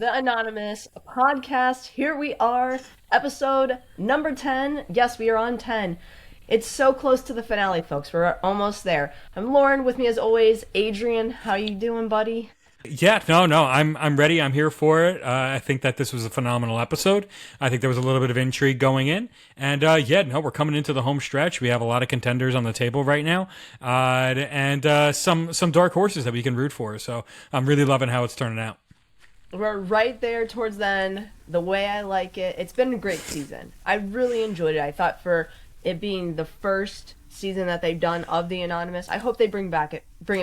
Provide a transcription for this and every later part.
The Anonymous podcast. Here we are, episode number 10. Yes, we are on 10. It's so close to the finale, folks. We're almost there. I'm Lauren, with me as always, Adrian. How you doing, buddy? Yeah, no, I'm ready. I'm here for it. I think that this was a phenomenal episode. I think there was a little bit of intrigue going in, and we're coming into the home stretch. We have a lot of contenders on the table right now, and some dark horses that we can root for. So I'm really loving how it's turning out. We're right there towards the end, the way I like it. It's been a great season. I really enjoyed it. I thought for it being the first season that they've done of the Anonymous, I hope they bring it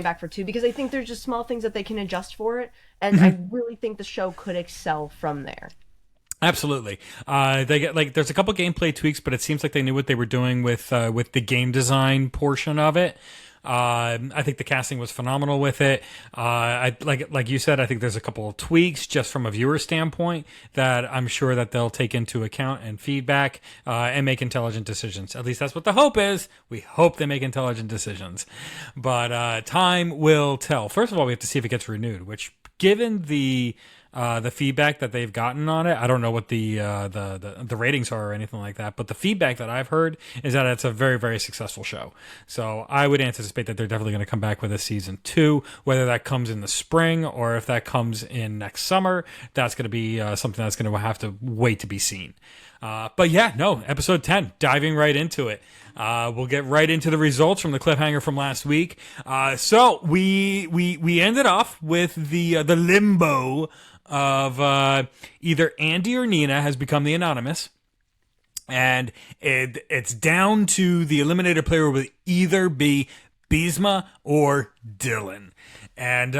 back for 2, because I think there's just small things that they can adjust for it, and I really think the show could excel from there. Absolutely. They get there's a couple gameplay tweaks, but it seems like they knew what they were doing with the game design portion of it. I think the casting was phenomenal with it. Like you said, I think there's a couple of tweaks just from a viewer standpoint that I'm sure that they'll take into account and feedback and make intelligent decisions. At least that's what the hope is. We hope they make intelligent decisions. But time will tell. First of all, we have to see if it gets renewed, which, given the feedback that they've gotten on it, I don't know what the ratings are or anything like that, but the feedback that I've heard is that it's a very, very successful show. So I would anticipate that they're definitely going to come back with a season 2, whether that comes in the spring or if that comes in next summer. That's going to be something that's going to have to wait to be seen. But yeah, no, episode 10, diving right into it. We'll get right into the results from the cliffhanger from last week. So we ended off with the limbo of either Andy or Nina has become the Anonymous, and it's down to the eliminated player will either be Bisma or Dylan, and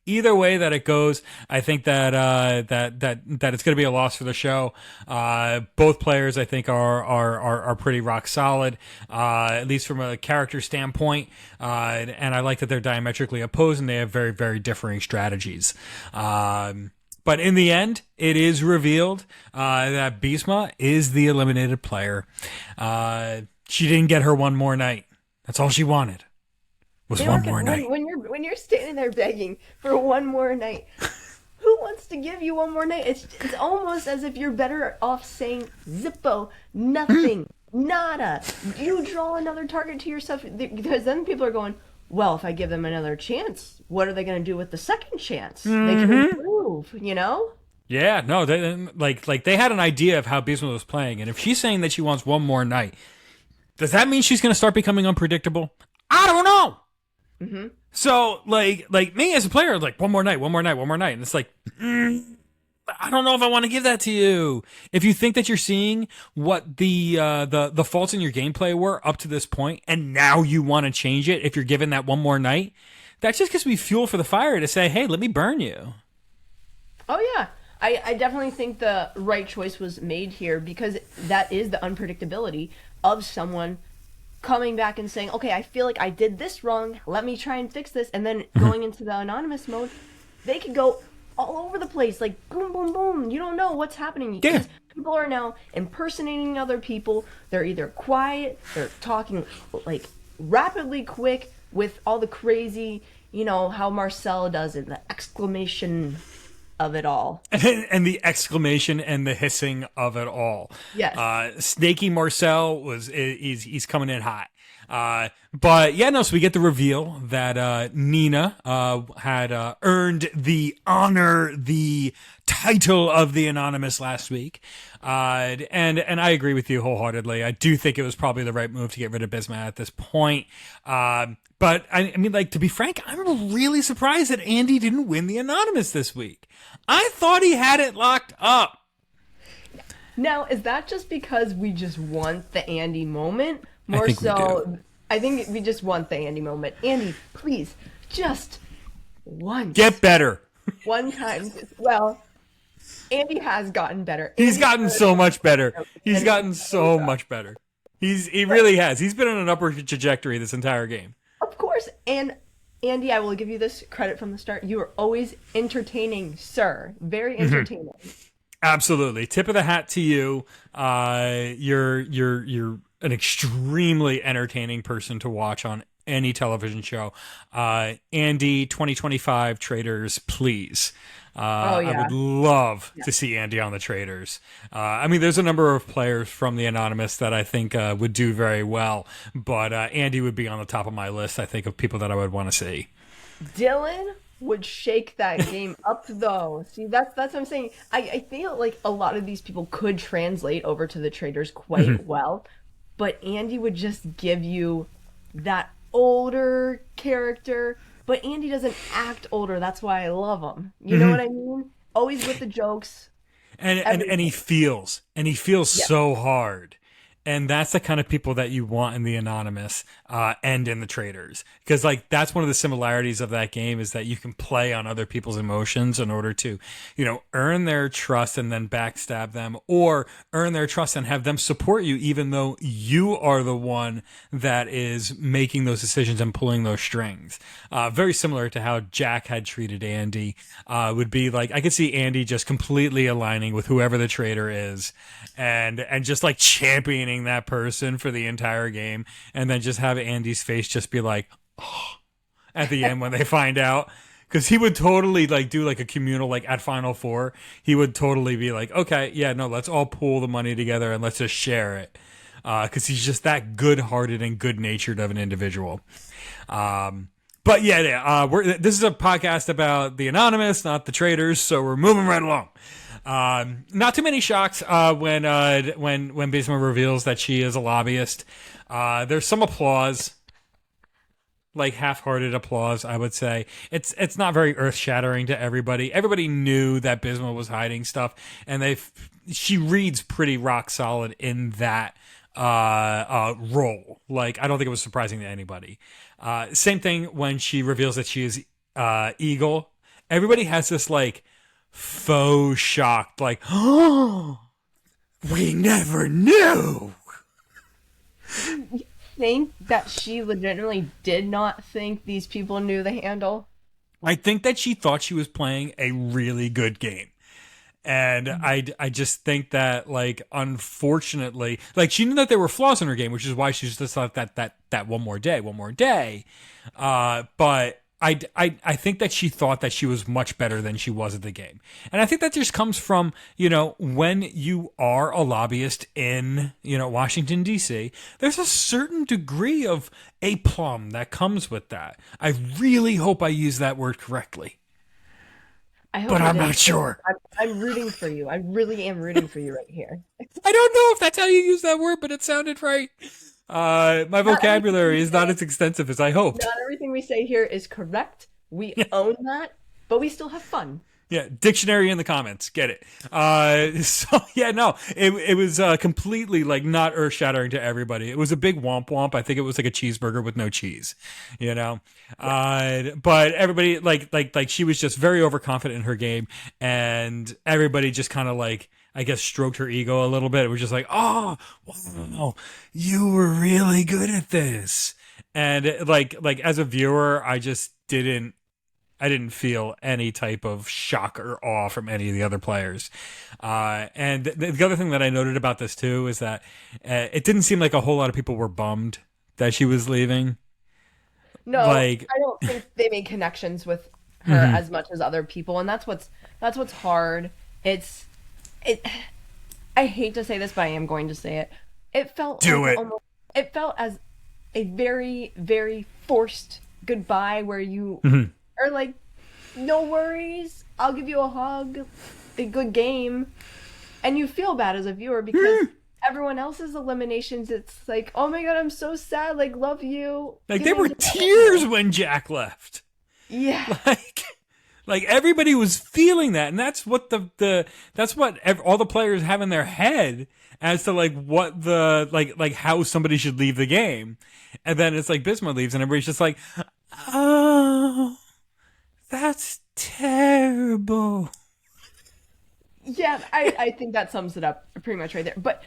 either way that it goes, I think that it's going to be a loss for the show. Both players, I think, are pretty rock solid, at least from a character standpoint. And I like that they're diametrically opposed and they have very, very differing strategies. But in the end, it is revealed that Bisma is the eliminated player. She didn't get her one more night. That's all she wanted. Was one more night. When you're standing there begging for one more night, who wants to give you one more night? It's almost as if you're better off saying Zippo, nothing, nada. You draw another target to yourself, because then people are going, well, if I give them another chance, what are they going to do with the second chance? They can improve, you know? Yeah, no, they had an idea of how Bisma was playing, and if she's saying that she wants one more night, does that mean she's going to start becoming unpredictable? I don't know. Mm-hmm. So, like me as a player, like one more night, and it's like, I don't know if I want to give that to you. If you think that you're seeing what the faults in your gameplay were up to this point, and now you want to change it, if you're given that one more night, that just gives me fuel for the fire to say, hey, let me burn you. Oh yeah, I definitely think the right choice was made here, because that is the unpredictability of someone coming back and saying, okay, I feel like I did this wrong, let me try and fix this, and then going into the Anonymous mode, they could go all over the place, like boom, boom, boom. You don't know what's happening. Yeah. People are now impersonating other people. They're either quiet, they're talking like rapidly quick with all the crazy, you know, how Marcel does it, the exclamation of it all. And the exclamation and the hissing of it all. Yes. Snaky Marcel he's coming in hot. But yeah, no, so we get the reveal that Nina had earned the title of the Anonymous last week. And I agree with you wholeheartedly. I do think it was probably the right move to get rid of Bisma at this point. But I mean, like, to be frank, I'm really surprised that Andy didn't win the Anonymous this week. I thought he had it locked up. Now, is that just because we just want the Andy moment? I think we just want the Andy moment. Andy, please, just once. Get better. One time. Well, Andy has gotten better. He's gotten so much better. He's gotten so much better. He really has. He's been on an upward trajectory this entire game. Of course. And Andy, I will give you this credit from the start. You are always entertaining, sir. Very entertaining. Absolutely. Tip of the hat to you. You're an extremely entertaining person to watch on any television show. Andy, 2025 traders, please. Oh I yeah. would love to see Andy on the Traders. I mean, there's a number of players from the Anonymous that I think would do very well, but Andy would be on the top of my list, I think, of people that I would want to see. Dylan would shake that game up though. See, that's what I'm saying. I feel like a lot of these people could translate over to the traders quite well, but Andy would just give you that older character. But Andy doesn't act older. That's why I love him. You know what I mean? Always with the jokes. And he Everything. feels Yeah. so hard, and that's the kind of people that you want in the Anonymous and in the Traders, because like that's one of the similarities of that game is that you can play on other people's emotions in order to, earn their trust and then backstab them, or earn their trust and have them support you even though you are the one that is making those decisions and pulling those strings. Very similar to how Jack had treated Andy. Would be like I could see Andy just completely aligning with whoever the trader is, and just like championing that person for the entire game, and then just have Andy's face just be like at the end when they find out. Because he would totally like do like a communal, like at Final Four, he would totally be like, okay, yeah, no, let's all pool the money together and let's just share it. Because he's just that good-hearted and good-natured of an individual. But yeah, this is a podcast about the Anonymous, not the traders, so we're moving right along. Not too many shocks when Bisma reveals that she is a lobbyist. There's some applause, like half-hearted applause, I would say. It's not very earth-shattering to everybody. Everybody knew that Bisma was hiding stuff, and she reads pretty rock solid in that role. Like, I don't think it was surprising to anybody. Same thing when she reveals that she is Eagle. Everybody has this like faux shocked, like, oh, we never knew. You think that she legitimately did not think these people knew the handle? I think that she thought she was playing a really good game. And I just think that, like, unfortunately, like, she knew that there were flaws in her game, which is why she just thought that one more day. But I think that she thought that she was much better than she was at the game. And I think that just comes from, when you are a lobbyist in, Washington, D.C., there's a certain degree of aplomb that comes with that. I really hope I use that word correctly. I But hope you I'm did. not sure. I'm rooting for you. I really am rooting for you right here. I don't know if that's how you use that word, but it sounded right. My Not everything we vocabulary is not say, as extensive as I hoped. not everything we say here is correct. We own that, but we still have fun. Yeah, dictionary in the comments. Get it. So yeah, no, it was completely like not earth shattering to everybody. It was a big womp womp. I think it was like a cheeseburger with no cheese, you know. But everybody like she was just very overconfident in her game, and everybody just kind of like, I guess, stroked her ego a little bit. It was just like, oh, wow, you were really good at this. And like as a viewer, I didn't feel any type of shock or awe from any of the other players. And the other thing that I noted about this too is that it didn't seem like a whole lot of people were bummed that she was leaving. No, Like, I don't think they made connections with her as much as other people, and that's what's hard. It. I hate to say this, but I am going to say it. It felt do like it. almost. It felt as a very, very forced goodbye, where you are like, "No worries, I'll give you a hug, a good game," and you feel bad as a viewer because everyone else's eliminations, it's like, "Oh my god, I'm so sad. Like, love you." Like, there Getting were to tears when Jack left. Yeah. Like, like everybody was feeling that, and that's what all the players have in their head as to like what the like how somebody should leave the game. And then it's like Bismarck leaves, and everybody's just like, oh, that's terrible. Yeah, I think that sums it up pretty much right there. But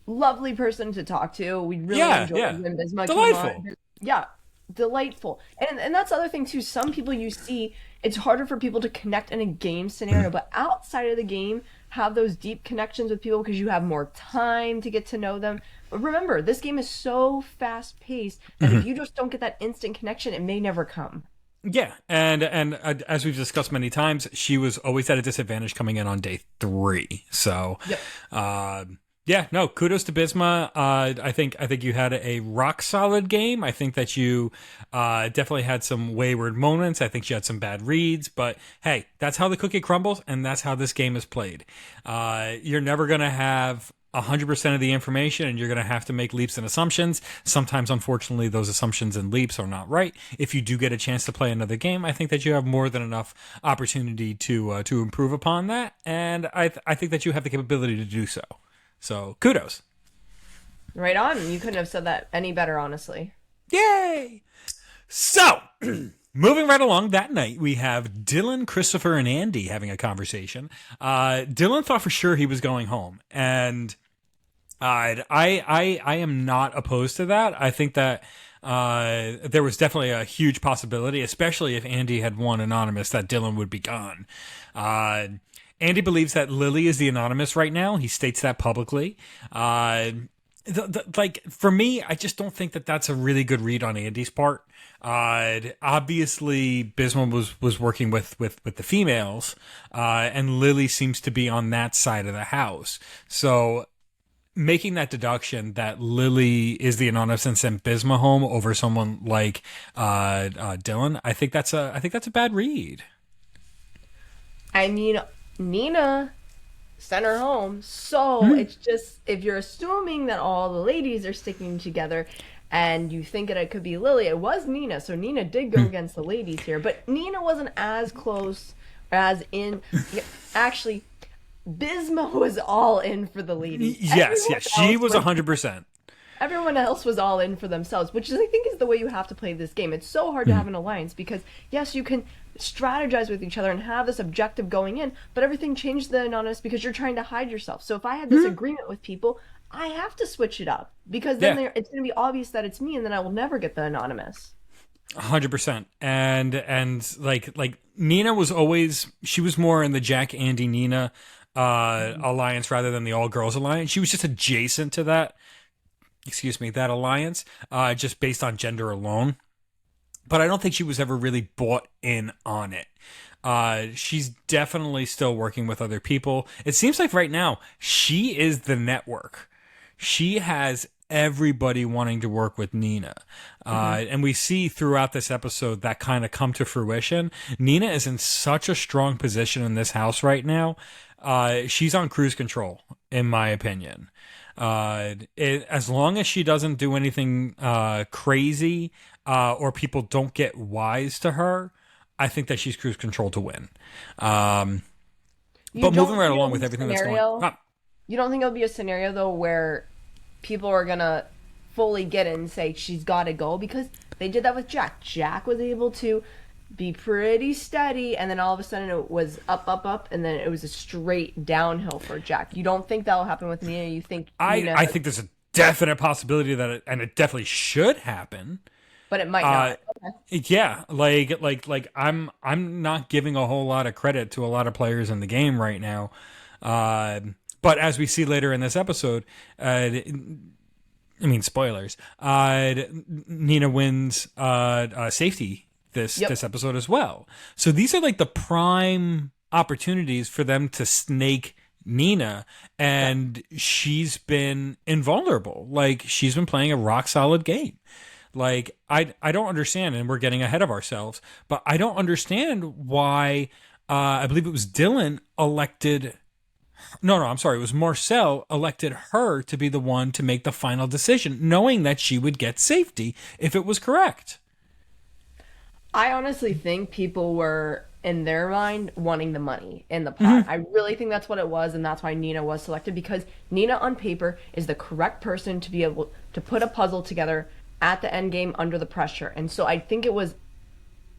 lovely person to talk to. We really Yeah, enjoyed yeah. when Bisma came Delightful. on. Yeah, delightful. And that's the other thing too. Some people you see, it's harder for people to connect in a game scenario, but outside of the game, have those deep connections with people because you have more time to get to know them. But remember, this game is so fast paced that if you just don't get that instant connection, it may never come. Yeah, and as we've discussed many times, she was always at a disadvantage coming in on day 3. So, Yep. uh, yeah, no, kudos to Bisma. I think you had a rock solid game. I think that you definitely had some wayward moments. I think you had some bad reads, but hey, that's how the cookie crumbles, and that's how this game is played. You're never gonna have 100% of the information, and you're going to have to make leaps and assumptions. Sometimes, unfortunately, those assumptions and leaps are not right. If you do get a chance to play another game, I think that you have more than enough opportunity to improve upon that, and I think that you have the capability to do so. So, kudos. Right on. You couldn't have said that any better, honestly. Yay! So, moving right along, that night we have Dylan, Christopher, and Andy having a conversation. Dylan thought for sure he was going home, and I am not opposed to that. I think that there was definitely a huge possibility, especially if Andy had won anonymous, that Dylan would be gone. Andy believes that Lily is the anonymous right now. He states that publicly. Like for me, I just don't think that that's a really good read on Andy's part. Obviously, Bisma was working with the females, and Lily seems to be on that side of the house. So making that deduction that Lily is the anonymous and sent Bisma home over someone like Dylan, I think that's a bad read. I mean, Nina sent her home, so it's just, if you're assuming that all the ladies are sticking together and you think that it could be Lily, it was Nina, so Nina did go against the ladies here, but Nina wasn't as close as in, actually, Bisma was all in for the ladies. Yes, she was 100%. Everyone else was all in for themselves, which is, I think, is the way you have to play this game. It's so hard to have an alliance because, yes, you can strategize with each other and have this objective going in, but everything changed the anonymous because you're trying to hide yourself. So if I had this agreement with people, I have to switch it up because then it's going to be obvious that it's me, and then I will never get the anonymous. 100%. And like Nina was always, she was more in the Jack, Andy, Nina alliance rather than the all girls alliance. She was just adjacent to that alliance, just based on gender alone. But I don't think she was ever really bought in on it. She's definitely still working with other people. It seems like right now she is the network. She has everybody wanting to work with Nina. And we see throughout this episode that kind of come to fruition. Nina is in such a strong position in this house right now. She's on cruise control, in my opinion. As long as she doesn't do anything crazy, or people don't get wise to her, I think that she's cruise control to win. But moving right along with everything that's going on. You don't think it'll be a scenario, though, where people are going to fully get it and say she's got to go? Because they did that with Jack. Jack was able to be pretty steady, and then all of a sudden it was up, and then it was a straight downhill for Jack. You don't think that'll happen with Nina? You think Nina... I think there's a definite possibility that and it definitely should happen. But it might not. Okay. Yeah, like I'm not giving a whole lot of credit to a lot of players in the game right now. But as we see later in this episode, I mean, spoilers. Nina wins safety this episode as well. So these are like the prime opportunities for them to snake Nina, and she's been invulnerable. Like, she's been playing a rock solid game. Like, I don't understand, and we're getting ahead of ourselves, but I don't understand why I believe it was Dylan elected... No, I'm sorry. It was Marcel elected her to be the one to make the final decision, knowing that she would get safety if it was correct. I honestly think people were, in their mind, wanting the money in the pot. I really think that's what it was, and that's why Nina was selected, because Nina, on paper, is the correct person to be able to put a puzzle together at the end game under the pressure. And so I think it was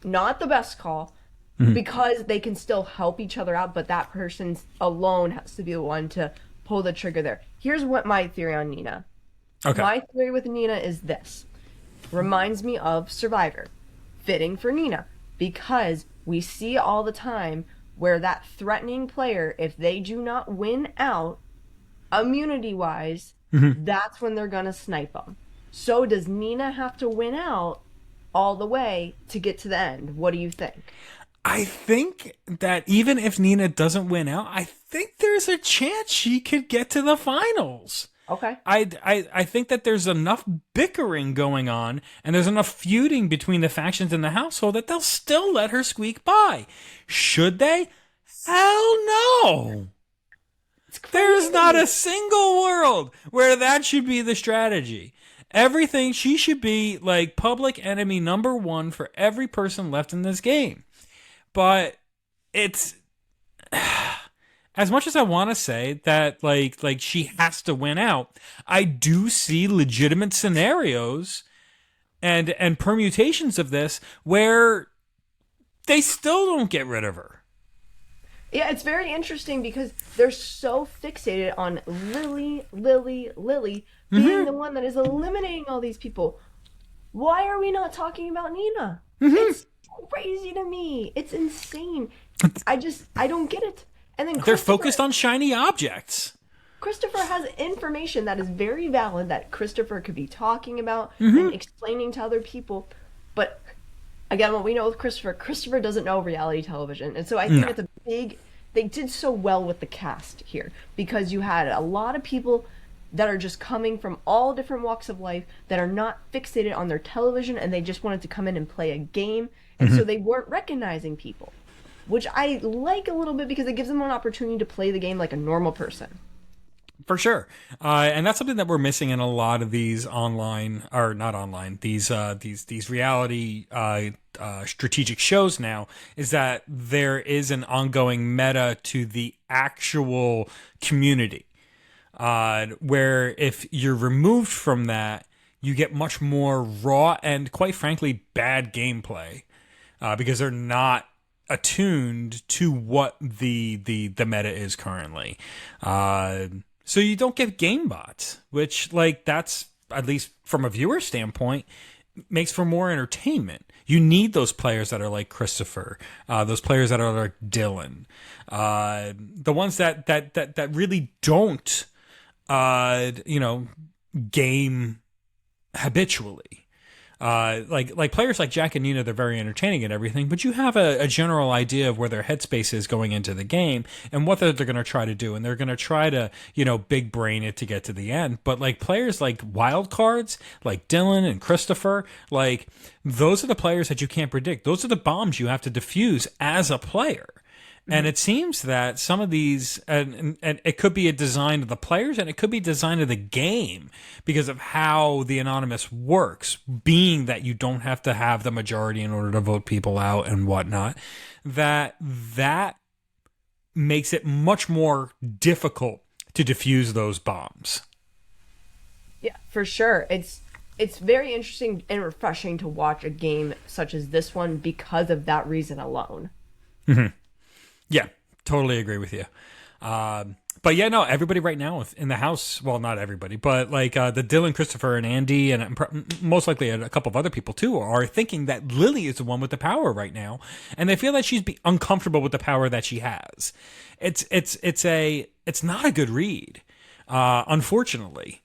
not the best call, because they can still help each other out, but that person alone has to be the one to pull the trigger there. Here's what my theory on Nina. Okay. My theory with Nina is this. Reminds me of Survivor. Fitting for Nina, because we see all the time where that threatening player, if they do not win out immunity-wise, that's when they're going to snipe them. So does Nina have to win out all the way to get to the end. What do you think? I think that even if Nina doesn't win out, I think there's a chance she could get to the finals. Okay. I think that there's enough bickering going on and there's enough feuding between the factions in the household that they'll still let her squeak by. Should they? Hell no. There's not a single world where that should be the strategy. Everything, she should be like public enemy number one for every person left in this game. But it's as much as I want to say that like she has to win out, I do see legitimate scenarios and permutations of this where they still don't get rid of her. Yeah, it's very interesting because they're so fixated on Lily being the one that is eliminating all these people. Why are we not talking about Nina? It's crazy to me. It's insane. I don't get it. And then they're focused on shiny objects. Christopher has information that is very valid that Christopher could be talking about and explaining to other people. But again, what we know with Christopher doesn't know reality television. And so I think it's a big... They did so well with the cast here because you had a lot of people that are just coming from all different walks of life that are not fixated on their television and they just wanted to come in and play a game. And so they weren't recognizing people, which I like a little bit because it gives them an opportunity to play the game like a normal person. For sure. And that's something that we're missing in a lot of these online, or not online, these reality strategic shows now, is that there is an ongoing meta to the actual community. Where if you're removed from that, you get much more raw and, quite frankly, bad gameplay. Because they're not attuned to what the meta is currently. So you don't get game bots, which, like, that's, at least from a viewer standpoint, makes for more entertainment. You need those players that are like Christopher, those players that are like Dylan, the ones that really don't, game habitually. Like players like Jack and Nina, they're very entertaining and everything, but you have a general idea of where their headspace is going into the game and what they're going to try to do. And they're going to try to, big brain it to get to the end. But like players like wild cards, like Dylan and Christopher, like those are the players that you can't predict. Those are the bombs you have to defuse as a player. And it seems that some of these, and it could be a design of the players, and it could be design of the game because of how the anonymous works, being that you don't have to have the majority in order to vote people out and whatnot, that makes it much more difficult to defuse those bombs. Yeah, for sure. It's very interesting and refreshing to watch a game such as this one because of that reason alone. Mm-hmm. Yeah, totally agree with you. But yeah, no, everybody right now in the house, well, not everybody, but like the Dylan, Christopher, and Andy, and most likely a couple of other people too, are thinking that Lily is the one with the power right now, and they feel that she's uncomfortable with the power that she has. It's not a good read, unfortunately,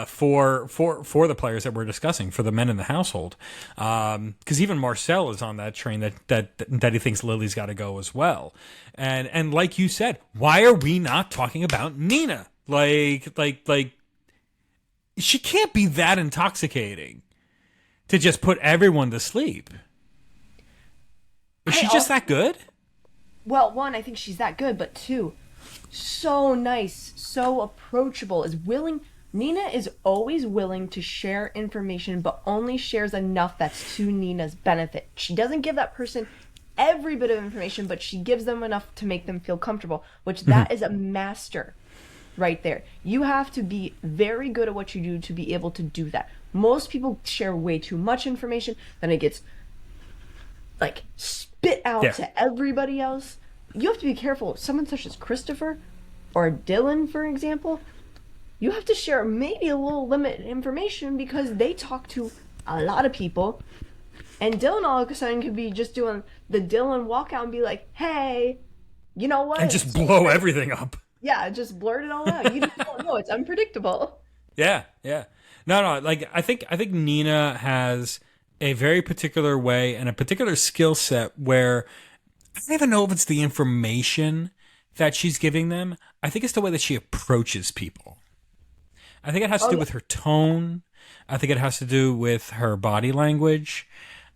for the players that we're discussing, for the men in the household, because even Marcel is on that train that he thinks Lily's got to go as well. And like you said, why are we not talking about Nina? Like she can't be that intoxicating to just put everyone to sleep. Is she just that good? Well, one, I think she's that good, but two, so nice, so approachable, Nina is always willing to share information, but only shares enough that's to Nina's benefit. She doesn't give that person every bit of information, but she gives them enough to make them feel comfortable, which that is a master right there. You have to be very good at what you do to be able to do that. Most people share way too much information, then it gets like spit out to everybody else. You have to be careful. Someone such as Christopher or Dylan, for example, you have to share maybe a little limited information because they talk to a lot of people. And Dylan all of a sudden could be just doing the Dylan walkout and be like, hey, you know what? And just blow everything up. Yeah, just blurt it all out. You just don't know. It's unpredictable. Yeah. No, like I think Nina has a very particular way and a particular skill set where I don't even know if it's the information that she's giving them. I think it's the way that she approaches people. I think it has to Oh do yeah, with her tone. I think it has to do with her body language.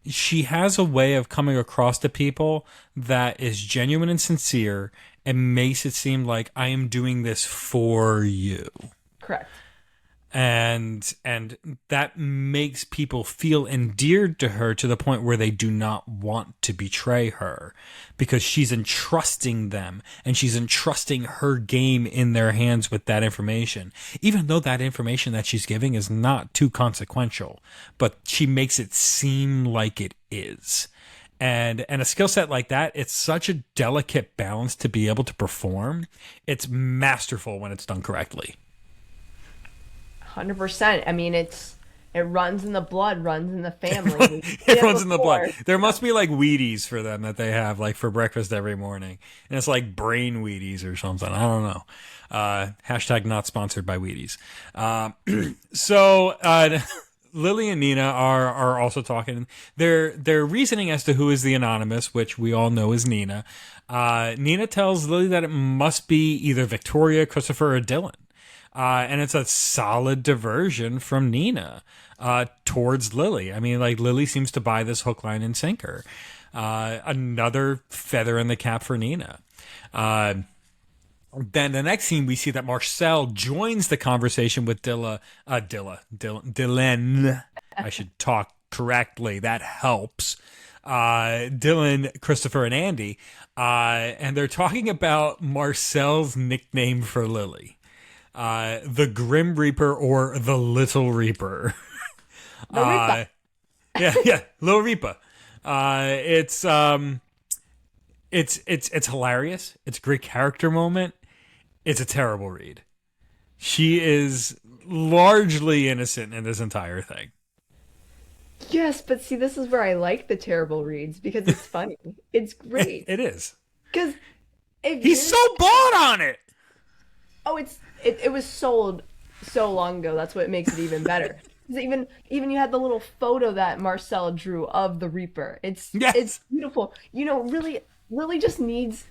She has a way of coming across to people that is genuine and sincere and makes it seem like I am doing this for you. correct. And that makes people feel endeared to her to the point where they do not want to betray her because she's entrusting them and she's entrusting her game in their hands with that information, even though that information that she's giving is not too consequential, but she makes it seem like it is. And a skill set like that, it's such a delicate balance to be able to perform. It's masterful when it's done correctly. 100%. I mean, it runs in the blood, runs in the family. We've seen It it runs in the blood. before. There must be like Wheaties for them that they have like for breakfast every morning. And it's like brain Wheaties or something. I don't know. Hashtag not sponsored by Wheaties. So Lily and Nina are also talking. They're reasoning as to who is the anonymous, which we all know is Nina. Nina tells Lily that it must be either Victoria, Christopher, or Dylan. And it's a solid diversion from Nina towards Lily. I mean, like, Lily seems to buy this hook, line, and sinker. Another feather in the cap for Nina. Then the next scene, we see that Marcel joins the conversation with Dylan. I should talk correctly. That helps. Dylan, Christopher, and Andy. And they're talking about Marcel's nickname for Lily. The Grim Reaper or the Little Reaper. The Ripa. Yeah, Little Reaper. It's hilarious. It's a great character moment. It's a terrible read. She is largely innocent in this entire thing. Yes, but see, this is where I like the terrible reads because it's funny. It's great. It is. Because if He's you're so bought on it. oh, it was sold so long ago. That's what makes it even better. 'Cause even you had the little photo that Marcel drew of the Reaper. It's Yes. beautiful. You know, really, Lily just needs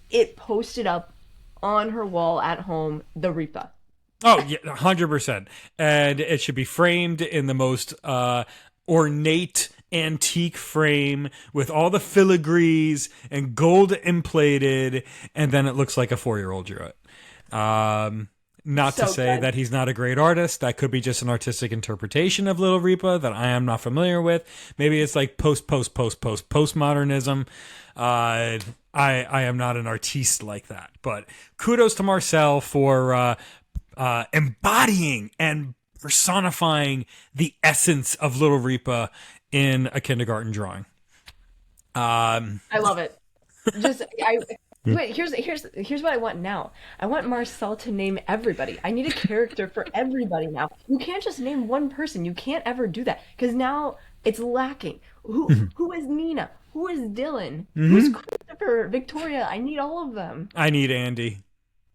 it posted up on her wall at home. The Reaper. Oh, yeah, 100%. And it should be framed in the most ornate antique frame with all the filigrees and gold emplated, and then it looks like a 4-year-old drew it. Not to So say good. that he's not a great artist. That could be just an artistic interpretation of Little Reaper that I am not familiar with. Maybe it's like postmodernism. I am not an artiste like that. But kudos to Marcel for embodying and personifying the essence of Little Reaper in a kindergarten drawing. I love it. Just I wait, here's what I want now. I want Marcel to name everybody. I need a character for everybody now. You can't just name one person. You can't ever do that because now it's lacking. Who is Nina? Who is Dylan? Who's Christopher? Victoria? I need all of them. I need Andy.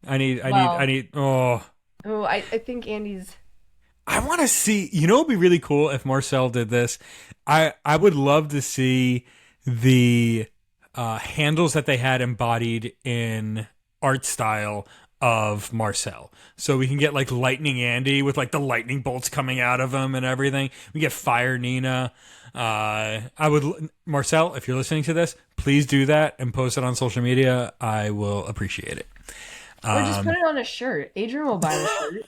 I Well, need. Oh, oh, I think Andy's. I want to see. You know, it'd be really cool if Marcel did this. I would love to see the handles that they had embodied in art style of Marcel. So we can get like Lightning Andy with like the lightning bolts coming out of him and everything. We get Fire Nina. I would, Marcel, if you're listening to this, please do that and post it on social media. I will appreciate it. Or just put it on a shirt. Adrian will buy the shirt.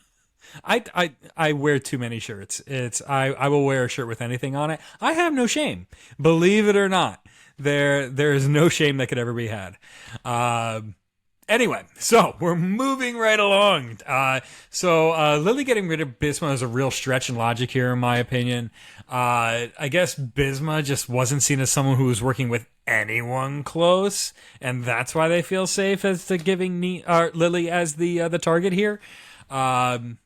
I wear too many shirts. I will wear a shirt with anything on it. I have no shame. Believe it or not. There is no shame that could ever be had. Anyway, so we're moving right along. So Lily getting rid of Bisma is a real stretch in logic here, in my opinion. I guess Bisma just wasn't seen as someone who was working with anyone close, and that's why they feel safe as to giving Lily as the target here. You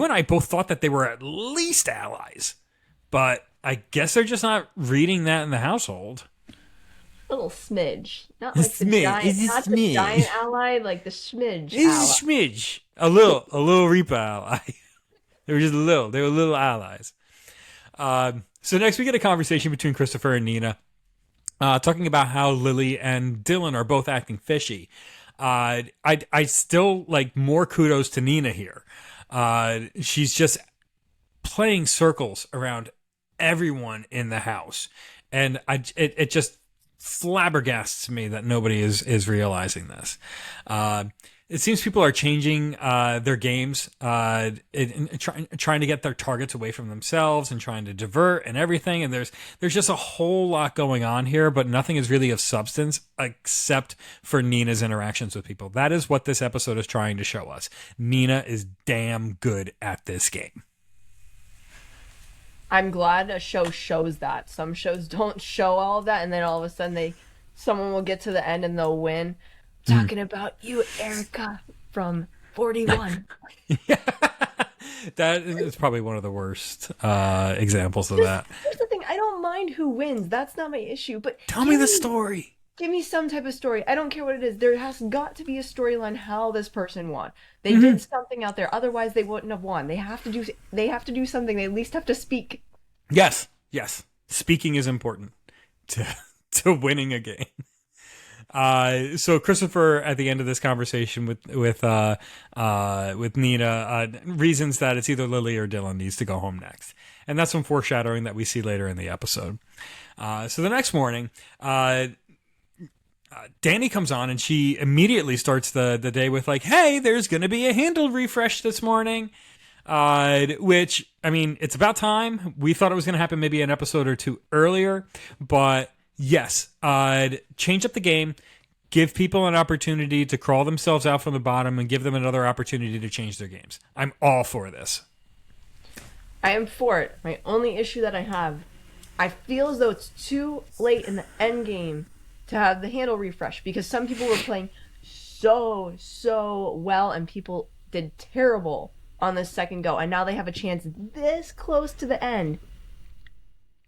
and I both thought that they were at least allies, but I guess they're just not reading that in the household. Little smidge, not A like the smidge. giant, It's a not the smidge. giant ally, like the smidge ally. It's a smidge. A little Reaper ally. They were just little. They were little allies. So next we get a conversation between Christopher and Nina, talking about how Lily and Dylan are both acting fishy. I still like more kudos to Nina here. She's just playing circles around everyone in the house, and it just flabbergasts me that nobody is realizing this. It seems people are changing their games, trying to get their targets away from themselves and trying to divert and everything. And there's just a whole lot going on here, but nothing is really of substance except for Nina's interactions with people. That is what this episode is trying to show us. Nina is damn good at this game. I'm glad a show shows that. Some shows don't show all of that, and then all of a sudden someone will get to the end and they'll win. Talking about you, Erica, from 41. Yeah. That is probably one of the worst examples of that. Here's the thing. I don't mind who wins. That's not my issue. But tell me the story. Give me some type of story. I don't care what it is. There has got to be a storyline how this person won. They did something out there. Otherwise, they wouldn't have won. They have to do something. They at least have to speak. Yes. Speaking is important to winning a game. So Christopher, at the end of this conversation with Nina, reasons that it's either Lily or Dylan needs to go home next, and that's some foreshadowing that we see later in the episode. So the next morning, Danny comes on and she immediately starts the day with like, "Hey, there's going to be a handle refresh this morning." Which, I mean, it's about time. We thought it was going to happen maybe an episode or two earlier, but yes, change up the game, give people an opportunity to crawl themselves out from the bottom and give them another opportunity to change their games. I'm all for this. I am for it. My only issue that I have, I feel as though it's too late in the end game to have the handle refresh, because some people were playing so well and people did terrible on the second go, and now they have a chance this close to the end.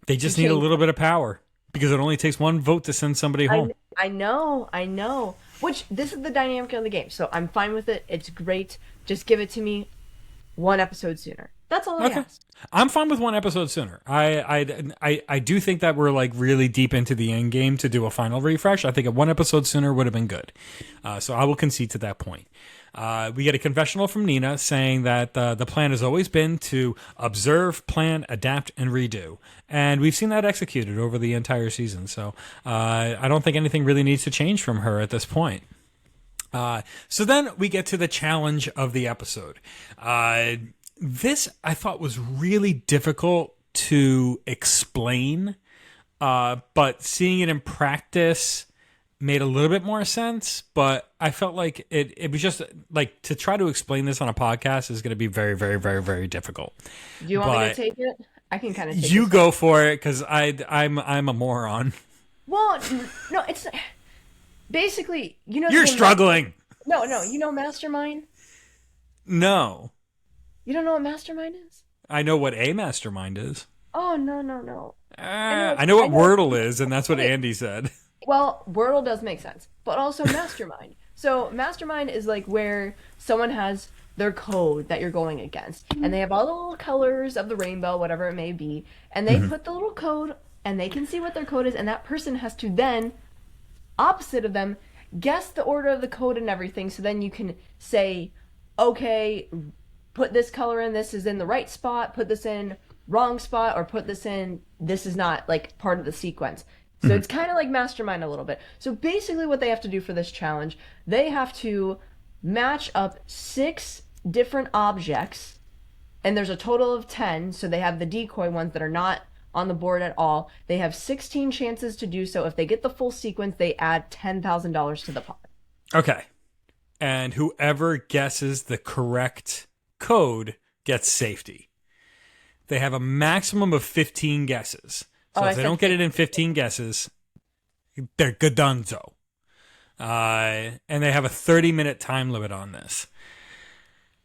They just need a little bit of power, because it only takes one vote to send somebody home. I know. Which, this is the dynamic of the game, so I'm fine with it. It's great. Just give it to me one episode sooner. That's all I ask. I'm fine with one episode sooner. I do think that we're like really deep into the end game to do a final refresh. I think one episode sooner would have been good. So I will concede to that point. We get a confessional from Nina saying that the plan has always been to observe, plan, adapt, and redo. And we've seen that executed over the entire season. So I don't think anything really needs to change from her at this point. So then we get to the challenge of the episode. This, I thought, was really difficult to explain, but seeing it in practice made a little bit more sense. But I felt like it was just like, to try to explain this on a podcast is going to be very, very, very, very difficult. Do you want me to take it? I can kind of take it. You go for it, because I'm a moron. Well, no, it's basically, you know. You're struggling. No, you know Mastermind? No. You don't know what Mastermind is? I know what a mastermind is. Oh, no. I know what Wordle is, and that's what Andy said. Well, Wordle does make sense, but also Mastermind. So Mastermind is like where someone has their code that you're going against, and they have all the little colors of the rainbow, whatever it may be, and they put the little code, and they can see what their code is, and that person has to then, opposite of them, guess the order of the code and everything, so then you can say, okay, put this color in, this is in the right spot, put this in wrong spot, or put this in, this is not like part of the sequence. So it's kind of like Mastermind a little bit. So basically what they have to do for this challenge, they have to match up 6 different objects, and there's a total of 10, so they have the decoy ones that are not on the board at all. They have 16 chances to do so. If they get the full sequence, they add $10,000 to the pot. Okay. And whoever guesses the correct code gets safety. They have a maximum of 15 guesses. So if they don't get it in 15 guesses, they're godunzo. And they have a 30-minute time limit on this.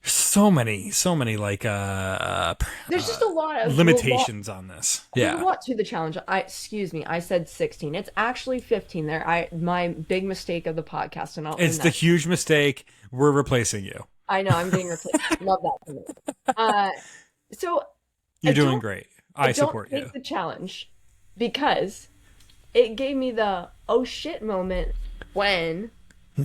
So many like there's just a lot of limitations on this. There's a lot to the challenge. Excuse me, I said 16. It's actually 15 there. My big mistake of the podcast, and it's the huge mistake. We're replacing you. I know, I'm being replaced. Love that for me. So you're doing great. I support don't you. take the challenge because it gave me the oh shit moment when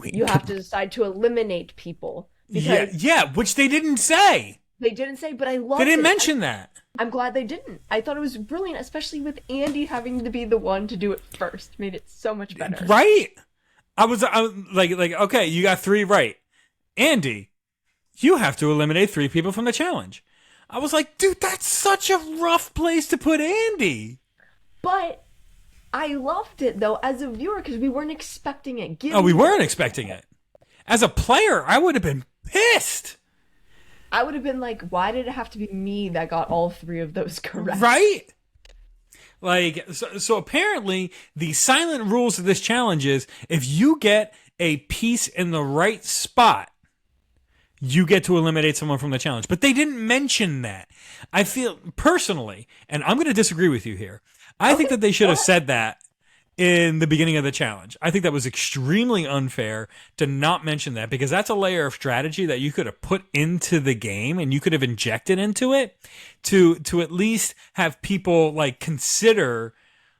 you have to decide to eliminate people. Because which they didn't say. they didn't say, but I loved They didn't it. mention that. I'm glad they didn't. I thought it was brilliant, especially with Andy having to be the one to do it first. Made it so much better. Right? I was like, okay, you got 3 right. Andy, you have to eliminate 3 people from the challenge. I was like, dude, that's such a rough place to put Andy. But I loved it, though, as a viewer, because we weren't expecting it. We weren't expecting it. As a player, I would have been pissed. I would have been like, why did it have to be me that got all 3 of those correct? Right? Like, so apparently, the silent rules of this challenge is if you get a piece in the right spot, you get to eliminate someone from the challenge. But they didn't mention that. I feel, personally, and I'm going to disagree with you here, I think that they should have said that in the beginning of the challenge. I think that was extremely unfair to not mention that, because that's a layer of strategy that you could have put into the game and you could have injected into it to at least have people like consider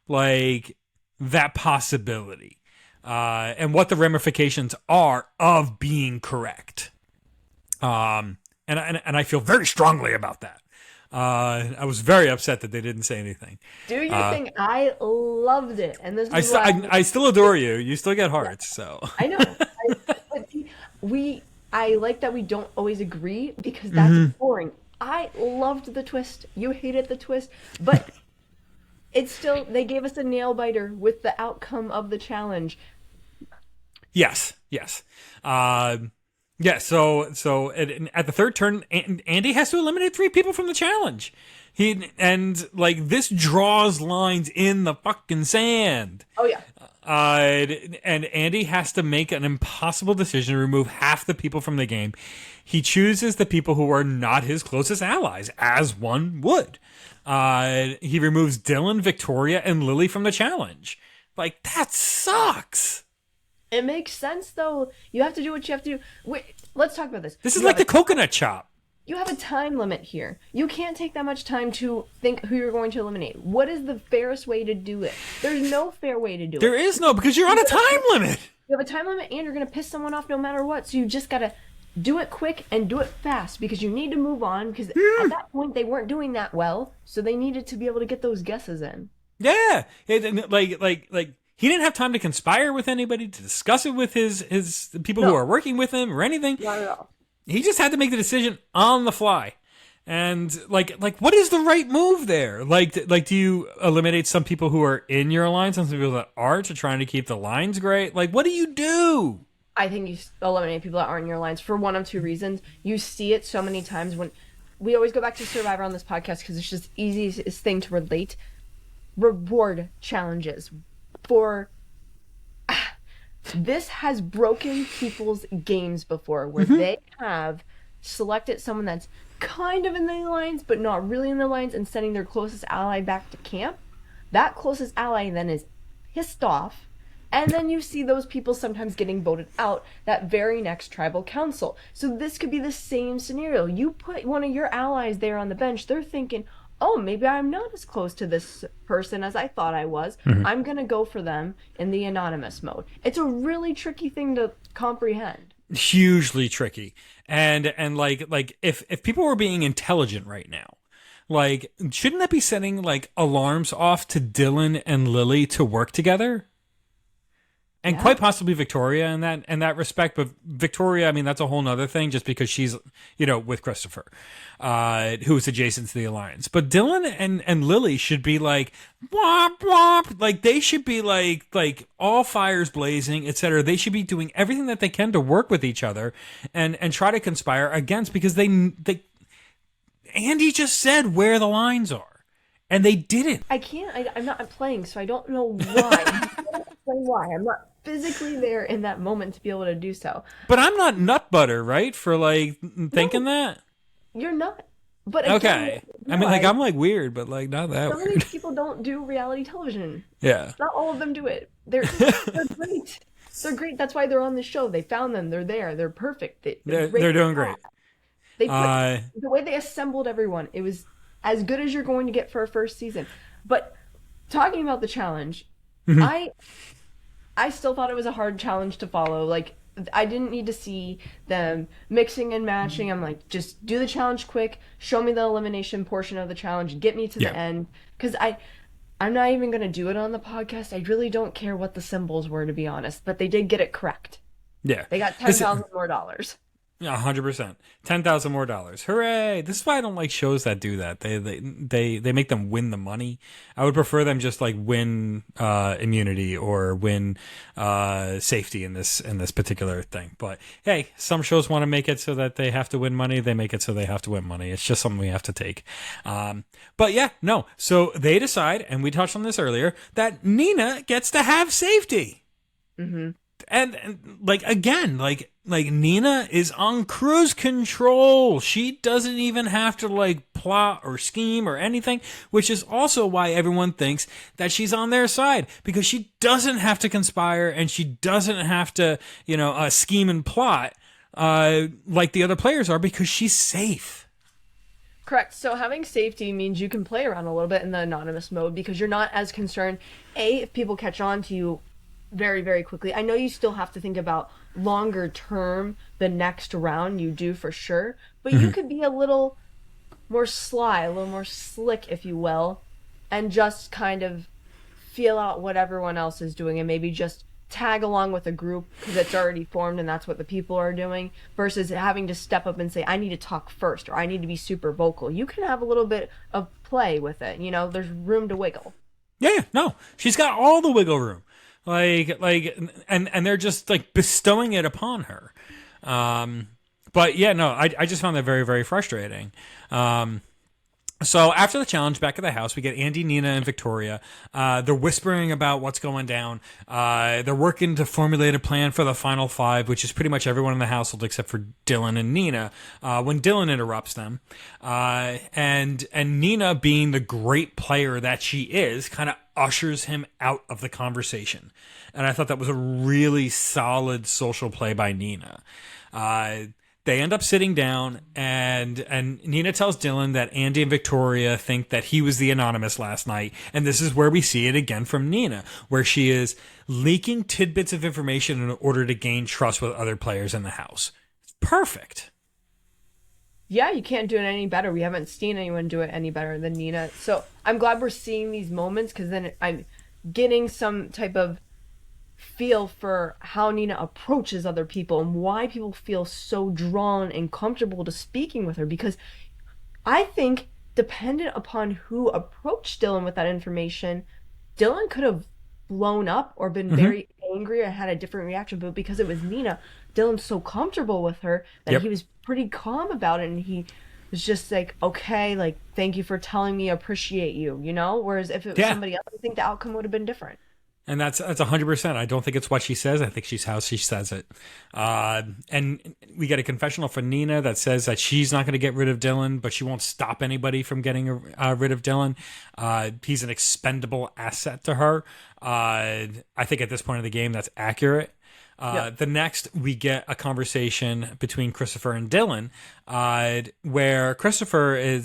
like that possibility and what the ramifications are of being correct. And I feel very strongly about that. I was very upset that they didn't say anything. Do your thing. I loved it, and this is I still adore you. You still get hearts, so I know. I like that we don't always agree, because that's boring. I loved the twist. You hated the twist, but it's still, they gave us a nail biter with the outcome of the challenge. Yes. Yeah, so at the third turn, Andy has to eliminate 3 people from the challenge. This draws lines in the fucking sand. Oh yeah. And Andy has to make an impossible decision to remove half the people from the game. He chooses the people who are not his closest allies, as one would. He removes Dylan, Victoria, and Lily from the challenge. Like, that sucks. It makes sense, though. You have to do what you have to do. Wait, let's talk about this. This is like the coconut chop. You have a time limit here. You can't take that much time to think who you're going to eliminate. What is the fairest way to do it? There's no fair way to do it. There is no, because you're on a time limit. You have a time limit, and you're going to piss someone off no matter what. So you just got to do it quick and do it fast, because you need to move on, because at that point they weren't doing that well, so they needed to be able to get those guesses in. Yeah. Like he didn't have time to conspire with anybody, to discuss it with his people who are working with him or anything. Not at all. He just had to make the decision on the fly. And like what is the right move there? Like do you eliminate some people who are in your alliance and some people that aren't, to trying to keep the lines great? Like, what do you do? I think you eliminate people that aren't in your lines for one of 2 reasons. You see it so many times when we always go back to Survivor on this podcast, because it's just the easiest thing to relate. Reward challenges for this has broken people's games before, where they have selected someone that's kind of in the lines but not really in the lines, and sending their closest ally back to camp. That closest ally then is pissed off, and then you see those people sometimes getting voted out that very next tribal council. So this could be the same scenario. You put one of your allies there on the bench, they're thinking, oh, maybe I'm not as close to this person as I thought I was. I'm going to go for them in the anonymous mode. It's a really tricky thing to comprehend. Hugely tricky. And like if people were being intelligent right now, like, shouldn't that be setting like alarms off to Dylan and Lily to work together? And quite possibly Victoria in that respect. But Victoria, I mean, that's a whole nother thing, just because she's, with Christopher, who is adjacent to the alliance. But Dylan and Lily should be like, womp, womp. Like, they should be like all fires blazing, etc. They should be doing everything that they can to work with each other and try to conspire against, because they Andy just said where the lines are. And they didn't. I'm not playing, so I don't know why. I don't explain why. I'm not physically there in that moment to be able to do so. But I'm not nut butter, right? For like thinking that? You're not. But again, okay. I mean, like, I'm like weird, but like not that weird. Some of these people don't do reality television. Yeah. Not all of them do it. They're great. They're great. That's why they're on the show. They found them. They're there. They're perfect. They're doing great. They put, the way they assembled everyone, it was as good as you're going to get for a first season. But talking about the challenge, I still thought it was a hard challenge to follow. Like, I didn't need to see them mixing and matching. I'm like, just do the challenge quick, show me the elimination portion of the challenge, get me to the end. Because I'm not even going to do it on the podcast. I really don't care what the symbols were, to be honest. But they did get it correct. Yeah. They got $10,000 more dollars. 100%. $10,000 more dollars. Hooray! This is why I don't like shows that do that. They make them win the money. I would prefer them just like win immunity or win safety in this particular thing. But hey, some shows want to make it so that they have to win money. They make it so they have to win money. It's just something we have to take. But yeah, no. So they decide, and we touched on this earlier, that Nina gets to have safety. Mm-hmm. And like again, like Nina is on cruise control. She doesn't even have to like plot or scheme or anything, which is also why everyone thinks that she's on their side, because she doesn't have to conspire and she doesn't have to, scheme and plot like the other players are, because she's safe. Correct. So having safety means you can play around a little bit in the anonymous mode, because you're not as concerned, if people catch on to you very, very quickly. I know you still have to think about longer term, the next round, you do for sure, but you could be a little more sly, a little more slick, if you will, and just kind of feel out what everyone else is doing and maybe just tag along with a group because it's already formed and that's what the people are doing, versus having to step up and say, I need to talk first, or I need to be super vocal. You can have a little bit of play with it. There's room to wiggle. Yeah, no, she's got all the wiggle room. And they're just like bestowing it upon her. But yeah, no, I just found that very, very frustrating. So after the challenge, back at the house, we get Andy, Nina, and Victoria. They're whispering about what's going down. They're working to formulate a plan for the final five, which is pretty much everyone in the household except for Dylan and Nina, when Dylan interrupts them. And Nina, being the great player that she is, kind of ushers him out of the conversation. And I thought that was a really solid social play by Nina. They end up sitting down, and Nina tells Dylan that Andy and Victoria think that he was the anonymous last night. And this is where we see it again from Nina, where she is leaking tidbits of information in order to gain trust with other players in the house. It's perfect. Yeah, you can't do it any better. We haven't seen anyone do it any better than Nina. So I'm glad we're seeing these moments, because then I'm getting some type of feel for how Nina approaches other people and why people feel so drawn and comfortable to speaking with her. Because I think, dependent upon who approached Dylan with that information, Dylan could have blown up or been very angry or had a different reaction. But because it was Nina, Dylan's so comfortable with her that he was pretty calm about it, and he was just like, okay, like, thank you for telling me, appreciate you, Whereas if it was somebody else, I think the outcome would have been different. And that's 100%. I don't think it's what she says. I think she's how she says it. And we get a confessional from Nina that says that she's not going to get rid of Dylan, but she won't stop anybody from getting rid of Dylan. He's an expendable asset to her. I think at this point of the game, that's accurate. The next, we get a conversation between Christopher and Dylan, where Christopher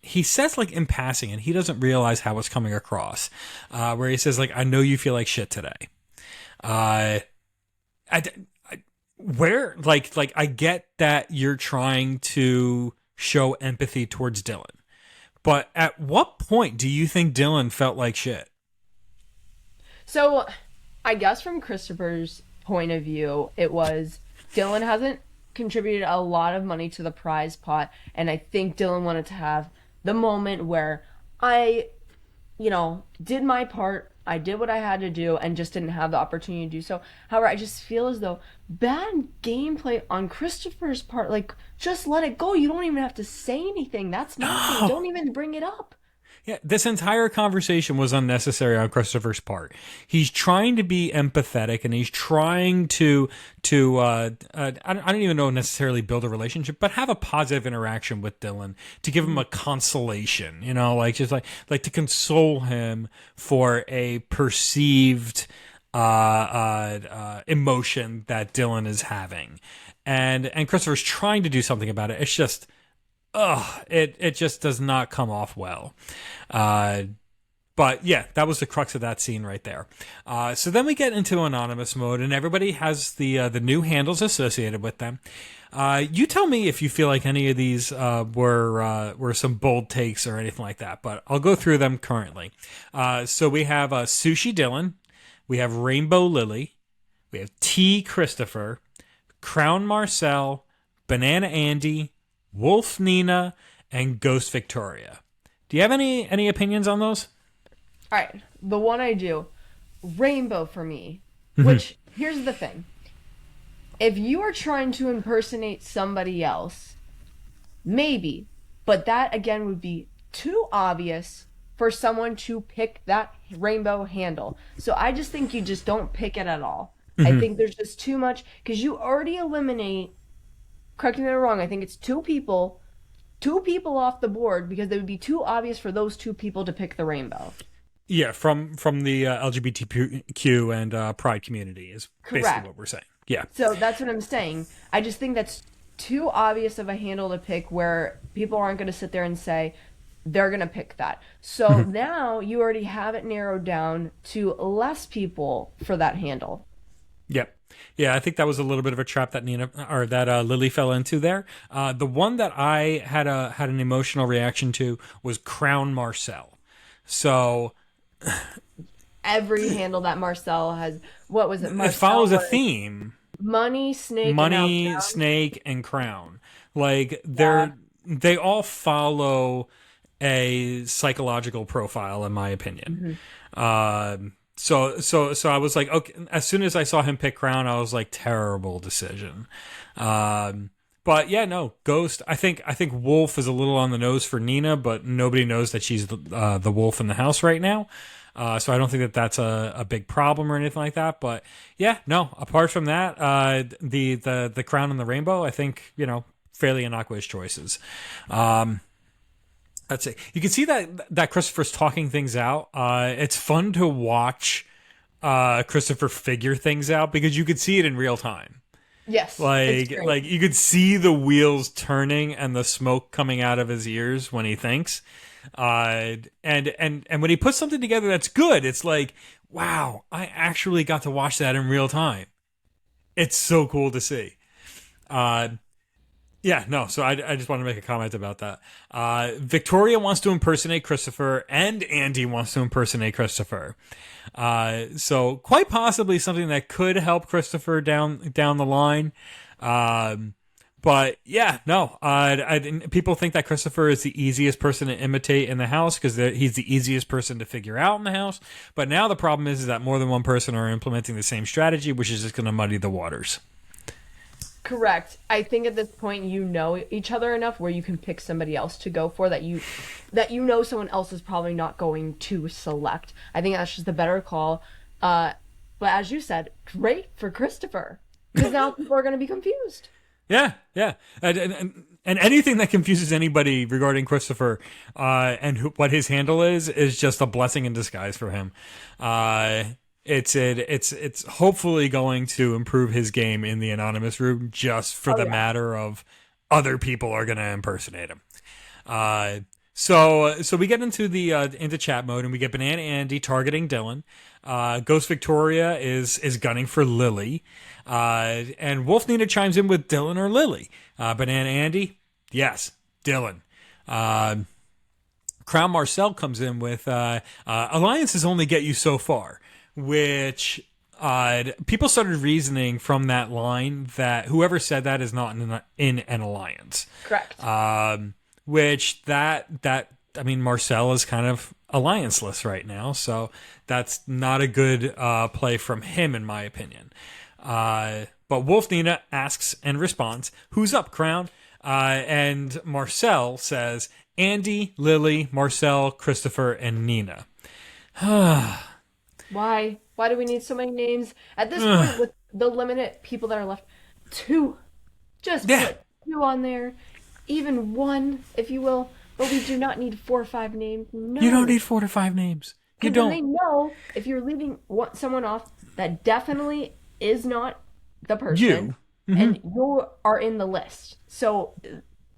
he says, like, in passing, and he doesn't realize how it's coming across, where he says, like, I know you feel like shit today. I get that you're trying to show empathy towards Dylan, but at what point do you think Dylan felt like shit? So I guess from Christopher's point of view, it was Dylan hasn't contributed a lot of money to the prize pot, and I think Dylan wanted to have the moment where I, did my part, I did what I had to do, and just didn't have the opportunity to do so. However, I just feel as though bad gameplay on Christopher's part, like, just let it go. You don't even have to say anything. That's nothing. Don't even bring it up. Yeah, this entire conversation was unnecessary on Christopher's part. He's trying to be empathetic, and he's trying to I don't even know necessarily build a relationship, but have a positive interaction with Dylan to give him a consolation, just like to console him for a perceived emotion that Dylan is having. And Christopher's trying to do something about it. It's just it just does not come off well. But yeah, that was the crux of that scene right there. So then we get into anonymous mode, and everybody has the new handles associated with them. You tell me if you feel like any of these were some bold takes or anything like that. But I'll go through them currently. So we have Sushi Dylan, we have Rainbow Lily, we have T Christopher, Crown Marcel, Banana Andy, Wolf Nina, and Ghost Victoria. Do you have any opinions on those? All right, the one I do, Rainbow for me, which, here's the thing. If you are trying to impersonate somebody else, maybe, but that, again, would be too obvious for someone to pick that Rainbow handle. So I just think you just don't pick it at all. I think there's just too much, because you already eliminate, correct me if I'm wrong, I think it's two people off the board, because it would be too obvious for those two people to pick the Rainbow. Yeah, from the LGBTQ and Pride community is basically what we're saying. Yeah. So that's what I'm saying. I just think that's too obvious of a handle to pick where people aren't going to sit there and say they're going to pick that. So now you already have it narrowed down to less people for that handle. Yep. Yeah, I think that was a little bit of a trap that Lily fell into there. The one that I had an emotional reaction to was Crown Marcel. So every handle that Marcel has, what was it? Marcel, it follows a theme. Money, snake, snake, and crown. Like they all follow a psychological profile, in my opinion. So I was like, okay. As soon as I saw him pick crown, I was like, terrible decision. But yeah, no, Ghost. I think Wolf is a little on the nose for Nina, but nobody knows that she's the wolf in the house right now. So I don't think that that's a big problem or anything like that. But yeah, no. Apart from that, the crown and the rainbow, I think, fairly innocuous choices. Let's see. You can see that Christopher's talking things out. It's fun to watch Christopher figure things out because you could see it in real time. Yes. Like you could see the wheels turning and the smoke coming out of his ears when he thinks. And when he puts something together that's good, it's like, wow, I actually got to watch that in real time. It's so cool to see. Yeah, no, so I just want to make a comment about that. Victoria wants to impersonate Christopher, and Andy wants to impersonate Christopher. So quite possibly something that could help Christopher down the line. But yeah, no, people think that Christopher is the easiest person to imitate in the house because he's the easiest person to figure out in the house. But now the problem is that more than one person are implementing the same strategy, which is just going to muddy the waters. Correct. I think at this point you know each other enough where you can pick somebody else to go for that you know someone else is probably not going to select. I think that's just the better call. But as you said, great for Christopher because now people are going to be confused. Yeah. And anything that confuses anybody regarding Christopher and what his handle is just a blessing in disguise for him. It's hopefully going to improve his game in the anonymous room just for the matter of other people are going to impersonate him. So we get into chat mode and we get Banana Andy targeting Dylan. Ghost Victoria is gunning for Lily. And Wolf Nina chimes in with Dylan or Lily. Banana Andy, yes, Dylan. Crown Marcel comes in with alliances only get you so far. Which people started reasoning from that line that whoever said that is not in an alliance. Correct. Which Marcel is kind of allianceless right now, so that's not a good play from him, in my opinion. But Wolf Nina asks and responds, "Who's up, Crown?" And Marcel says, "Andy, Lily, Marcel, Christopher, and Nina." Why? Why do we need so many names? At this point, with the limited people that are left, two. Just put two on there. Even one, if you will. But we do not need 4 or 5 names. No. You don't need 4 to 5 names. You don't. Then they know if you're leaving someone off that definitely is not the person. You. Mm-hmm. And you are in the list. So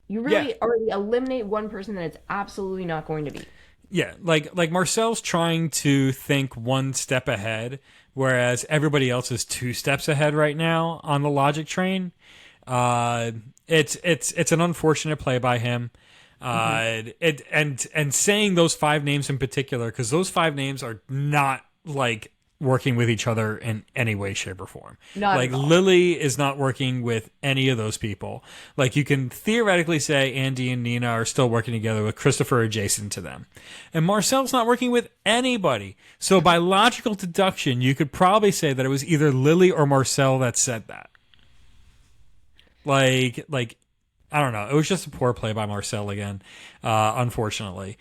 You Yeah. really already eliminate one person that it's absolutely not going to be. Yeah, like Marcel's trying to think one step ahead, whereas everybody else is two steps ahead right now on the logic train. Uh, it's an unfortunate play by him. Hmm. And saying those five names in particular, because those five names are not like working with each other in any way, shape, or form. Not Like at all. Lily is not working with any of those people. Like you can theoretically say Andy and Nina are still working together with Christopher adjacent to them. And Marcel's not working with anybody. So by logical deduction, you could probably say that it was either Lily or Marcel that said that. Like I don't know. It was just a poor play by Marcel again, unfortunately.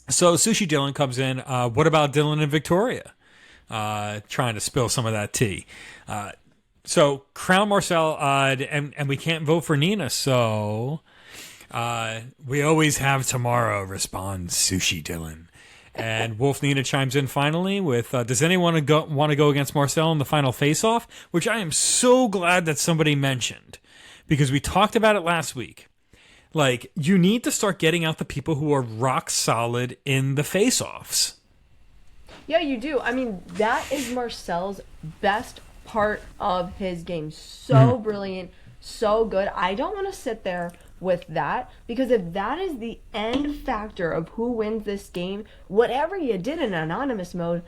So Sushi Dylan comes in. What about Dylan and Victoria? Trying to spill some of that tea. So crown Marcel, and we can't vote for Nina. So we always have tomorrow. Responds Sushi Dylan. And Wolf Nina chimes in finally with, does anyone want to go against Marcel in the final face-off? Which I am so glad that somebody mentioned, because we talked about it last week. Like, you need to start getting out the people who are rock solid in the face-offs. Yeah, you do. I mean, that is Marcel's best part of his game. So brilliant, so good. I don't want to sit there with that, because if that is the end factor of who wins this game, whatever you did in anonymous mode,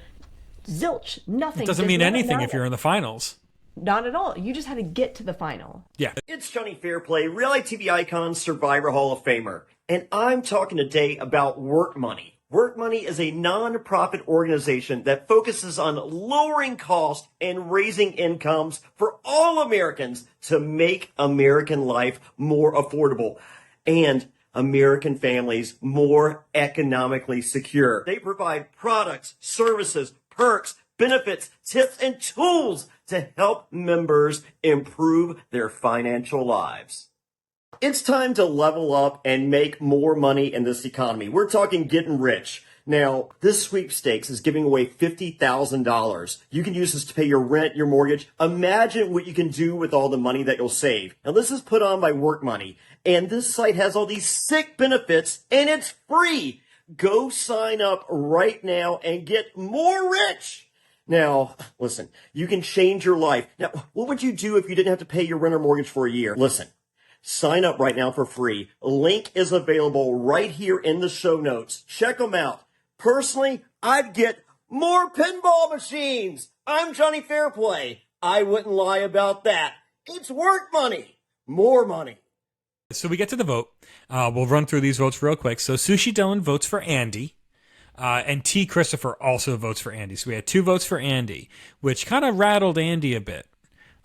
zilch, nothing. It doesn't Does mean not anything if matter. you're in the finals. Not at all. You just had to get to the final. Yeah. It's Jonny Fairplay, reality TV icon, Survivor Hall of Famer, and I'm talking today about Work Money. Work Money is a non-profit organization that focuses on lowering costs and raising incomes for all Americans to make American life more affordable and American families more economically secure. They provide products, services, perks, benefits, tips, and tools to help members improve their financial lives. It's time to level up and make more money in this economy. We're talking getting rich. Now, this sweepstakes is giving away $50,000. You can use this to pay your rent, your mortgage. Imagine what you can do with all the money that you'll save. Now, this is put on by Work Money, and this site has all these sick benefits, and it's free. Go sign up right now and get more rich. Now, listen, you can change your life. Now, what would you do if you didn't have to pay your rent or mortgage for a year? Listen. Sign up right now for free. Link is available right here in the show notes. Check them out. Personally, I'd get more pinball machines. I'm Jonny Fairplay. I wouldn't lie about that. It's Work Money. More money. So we get to the vote. We'll run through these votes real quick. So Sushi Dylan votes for Andy. And T. Christopher also votes for Andy. So we had 2 votes for Andy, which kind of rattled Andy a bit.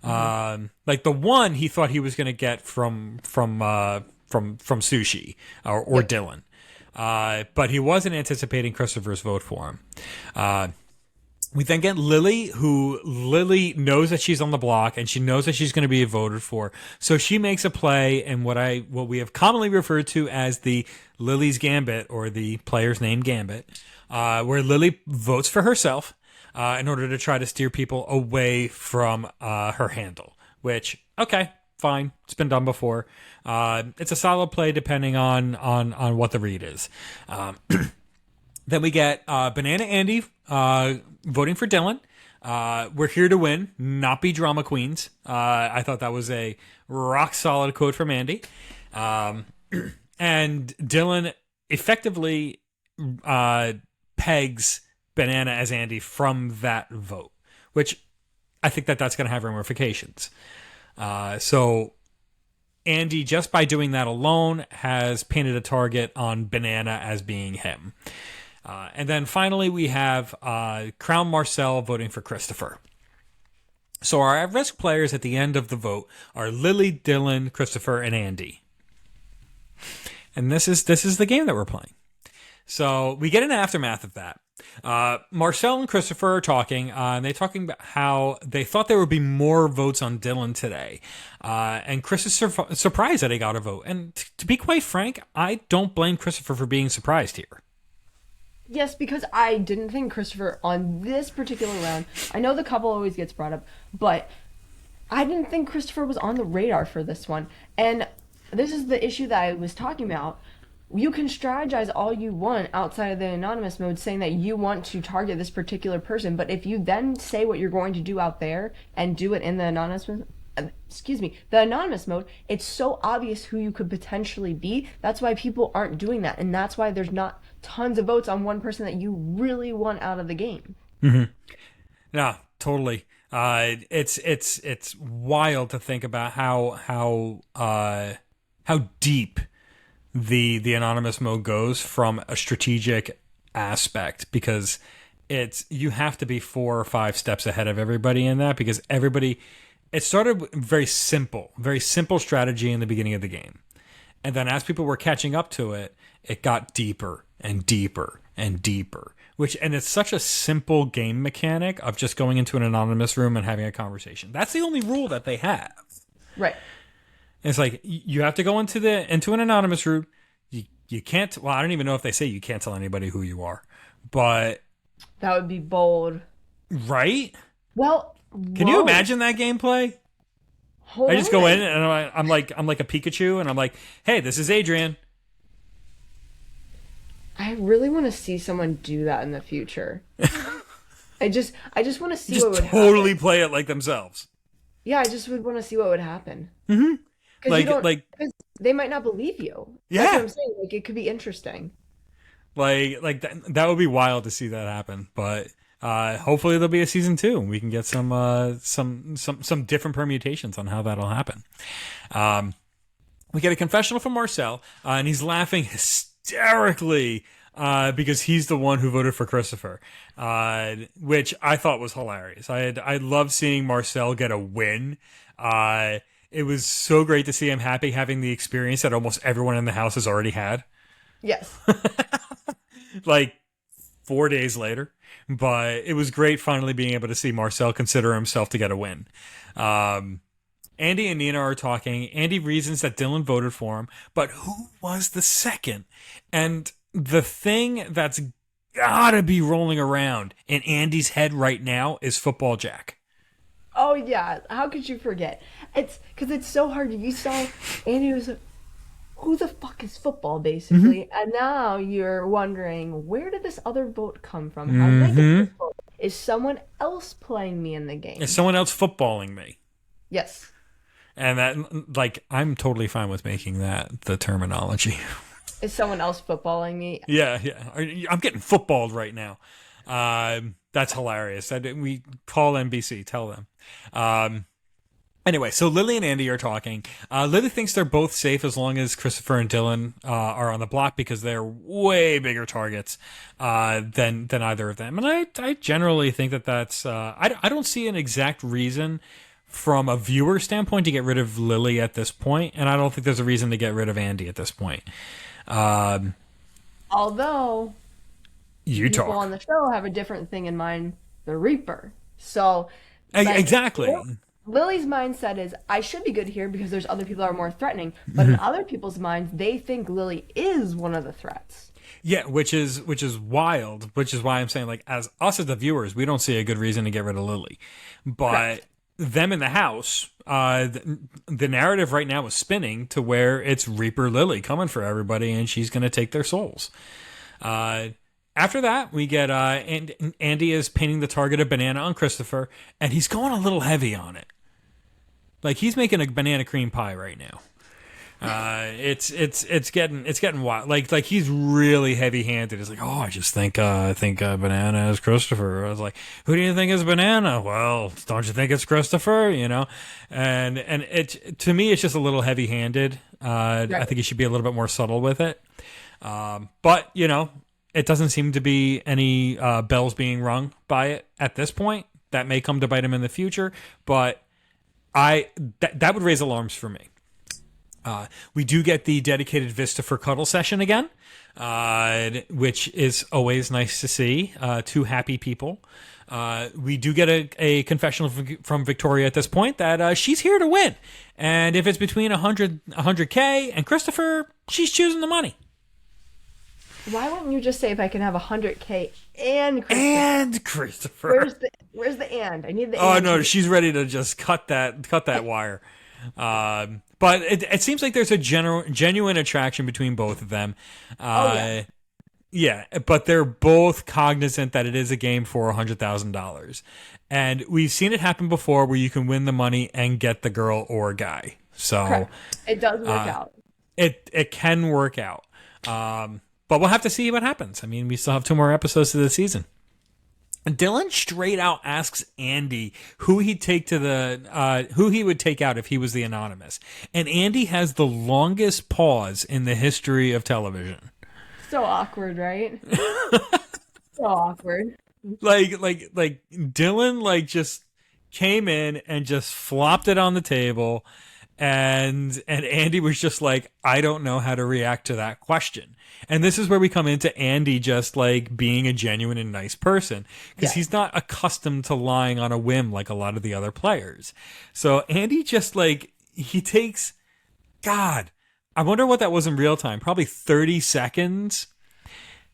Like the one he thought he was going to get from Sushi or Dylan, but he wasn't anticipating Christopher's vote for him. We then get Lily, who Lily knows that she's on the block and she knows that she's going to be voted for. So she makes a play in what we have commonly referred to as the Lily's Gambit, or the player's name Gambit, where Lily votes for herself. In order to try to steer people away from her handle, which, okay, fine. It's been done before. It's a solid play depending on what the read is. Then we get Banana Andy voting for Dylan. We're here to win, not be drama queens. I thought that was a rock solid quote from Andy. And Dylan effectively pegs Banana as Andy from that vote, which I think that's going to have ramifications. So Andy, just by doing that alone, has painted a target on Banana as being him. And then finally, we have Crown Marcel voting for Christopher. So our at-risk players at the end of the vote are Lily, Dylan, Christopher, and Andy. And this is the game that we're playing. So we get an aftermath of that. Marcel and Christopher are talking, and they're talking about how they thought there would be more votes on Dylan today. And Chris is surprised that he got a vote. And to be quite frank, I don't blame Christopher for being surprised here. Yes, because I didn't think Christopher on this particular round, I know the couple always gets brought up, but I didn't think Christopher was on the radar for this one. And this is the issue that I was talking about. You can strategize all you want outside of the anonymous mode, saying that you want to target this particular person, but if you then say what you're going to do out there and do it in the anonymous mode, it's so obvious who you could potentially be. That's why people aren't doing that, and that's why there's not tons of votes on one person that you really want out of the game. Yeah, totally. It's wild to think about how deep the anonymous mode goes from a strategic aspect, because you have to be 4 or 5 steps ahead of everybody in that, because it started very simple strategy in the beginning of the game. And then as people were catching up to it, it got deeper and deeper and deeper. And it's such a simple game mechanic of just going into an anonymous room and having a conversation. That's the only rule that they have. Right. It's like, you have to go into an anonymous room. You can't, well, I don't even know if they say you can't tell anybody who you are, but that would be bold. Right? Well, can you imagine that gameplay? I just go in and I'm like a Pikachu, and I'm like, hey, this is Adrian. I really want to see someone do that in the future. I just want to see what would totally happen. Play it like themselves. Yeah, I just would want to see what would happen. Mm-hmm. Because they might not believe you. Yeah. That's what I'm saying. Like, it could be interesting. Like that would be wild to see that happen. But hopefully there'll be a season 2 and we can get some different permutations on how that'll happen. We get a confessional from Marcel, and he's laughing hysterically because he's the one who voted for Christopher, which I thought was hilarious. I loved seeing Marcel get a win. It was so great to see him happy, having the experience that almost everyone in the house has already had. Yes. Like 4 days later. But it was great finally being able to see Marcel consider himself to get a win. Andy and Nina are talking. Andy reasons that Dylan voted for him, but who was the second? And the thing that's gotta be rolling around in Andy's head right now is Football Jack. Oh, yeah. How could you forget? It's because it's so hard. You saw Andy was like, who the fuck is football, basically? Mm-hmm. And now you're wondering, where did this other vote come from? How did I get this vote? Is someone else playing me in the game? Is someone else footballing me? Yes. And that, like, I'm totally fine with making that the terminology. Is someone else footballing me? Yeah. I'm getting footballed right now. That's hilarious. We call NBC, tell them. Anyway, so Lily and Andy are talking. Lily thinks they're both safe as long as Christopher and Dylan are on the block, because they're way bigger targets than either of them. And I generally think that's... I don't see an exact reason from a viewer standpoint to get rid of Lily at this point, and I don't think there's a reason to get rid of Andy at this point. Although... people on the show have a different thing in mind, the Reaper. So... exactly. Lily's mindset is, I should be good here because there's other people that are more threatening. But in other people's minds, they think Lily is one of the threats. Yeah, which is wild, which is why I'm saying, like, as the viewers, we don't see a good reason to get rid of Lily. But right. Them in the house, the narrative right now is spinning to where it's Reaper Lily coming for everybody, and she's going to take their souls. After that, we get Andy is painting the target a banana on Christopher, and he's going a little heavy on it. Like, he's making a banana cream pie right now. It's getting wild. Like he's really heavy-handed. It's like, oh, I just think banana is Christopher. I was like, who do you think is banana? Well, don't you think it's Christopher? You know, and it, to me, it's just a little heavy-handed. Right. I think he should be a little bit more subtle with it. But you know, it doesn't seem to be any bells being rung by it at this point. That may come to bite him in the future, but that would raise alarms for me. We do get the dedicated Vista for Cuddle session again, which is always nice to see. Two happy people. We do get a confessional from Victoria at this point that she's here to win. And if it's between 100K and Christopher, she's choosing the money. Why wouldn't you just say, if I can have 100K and Christopher? And Christopher. Where's the and? I need the and. Oh, and. no, she's ready to just cut that wire. But it seems like there's a genuine attraction between both of them. Yeah, but they're both cognizant that it is a game for $100,000. And we've seen it happen before where you can win the money and get the girl or guy. So Correct. It does work out. It can work out. But we'll have to see what happens. I mean, we still have 2 more episodes of the season. Dylan straight out asks Andy who he'd take to who he would take out if he was the Anonymous. And Andy has the longest pause in the history of television. So awkward, right? So awkward. Like Dylan just came in and just flopped it on the table, and Andy was just like, I don't know how to react to that question. And this is where we come into Andy just being a genuine and nice person, because he's not accustomed to lying on a whim like a lot of the other players. So Andy just he takes, God, I wonder what that was in real time. Probably 30 seconds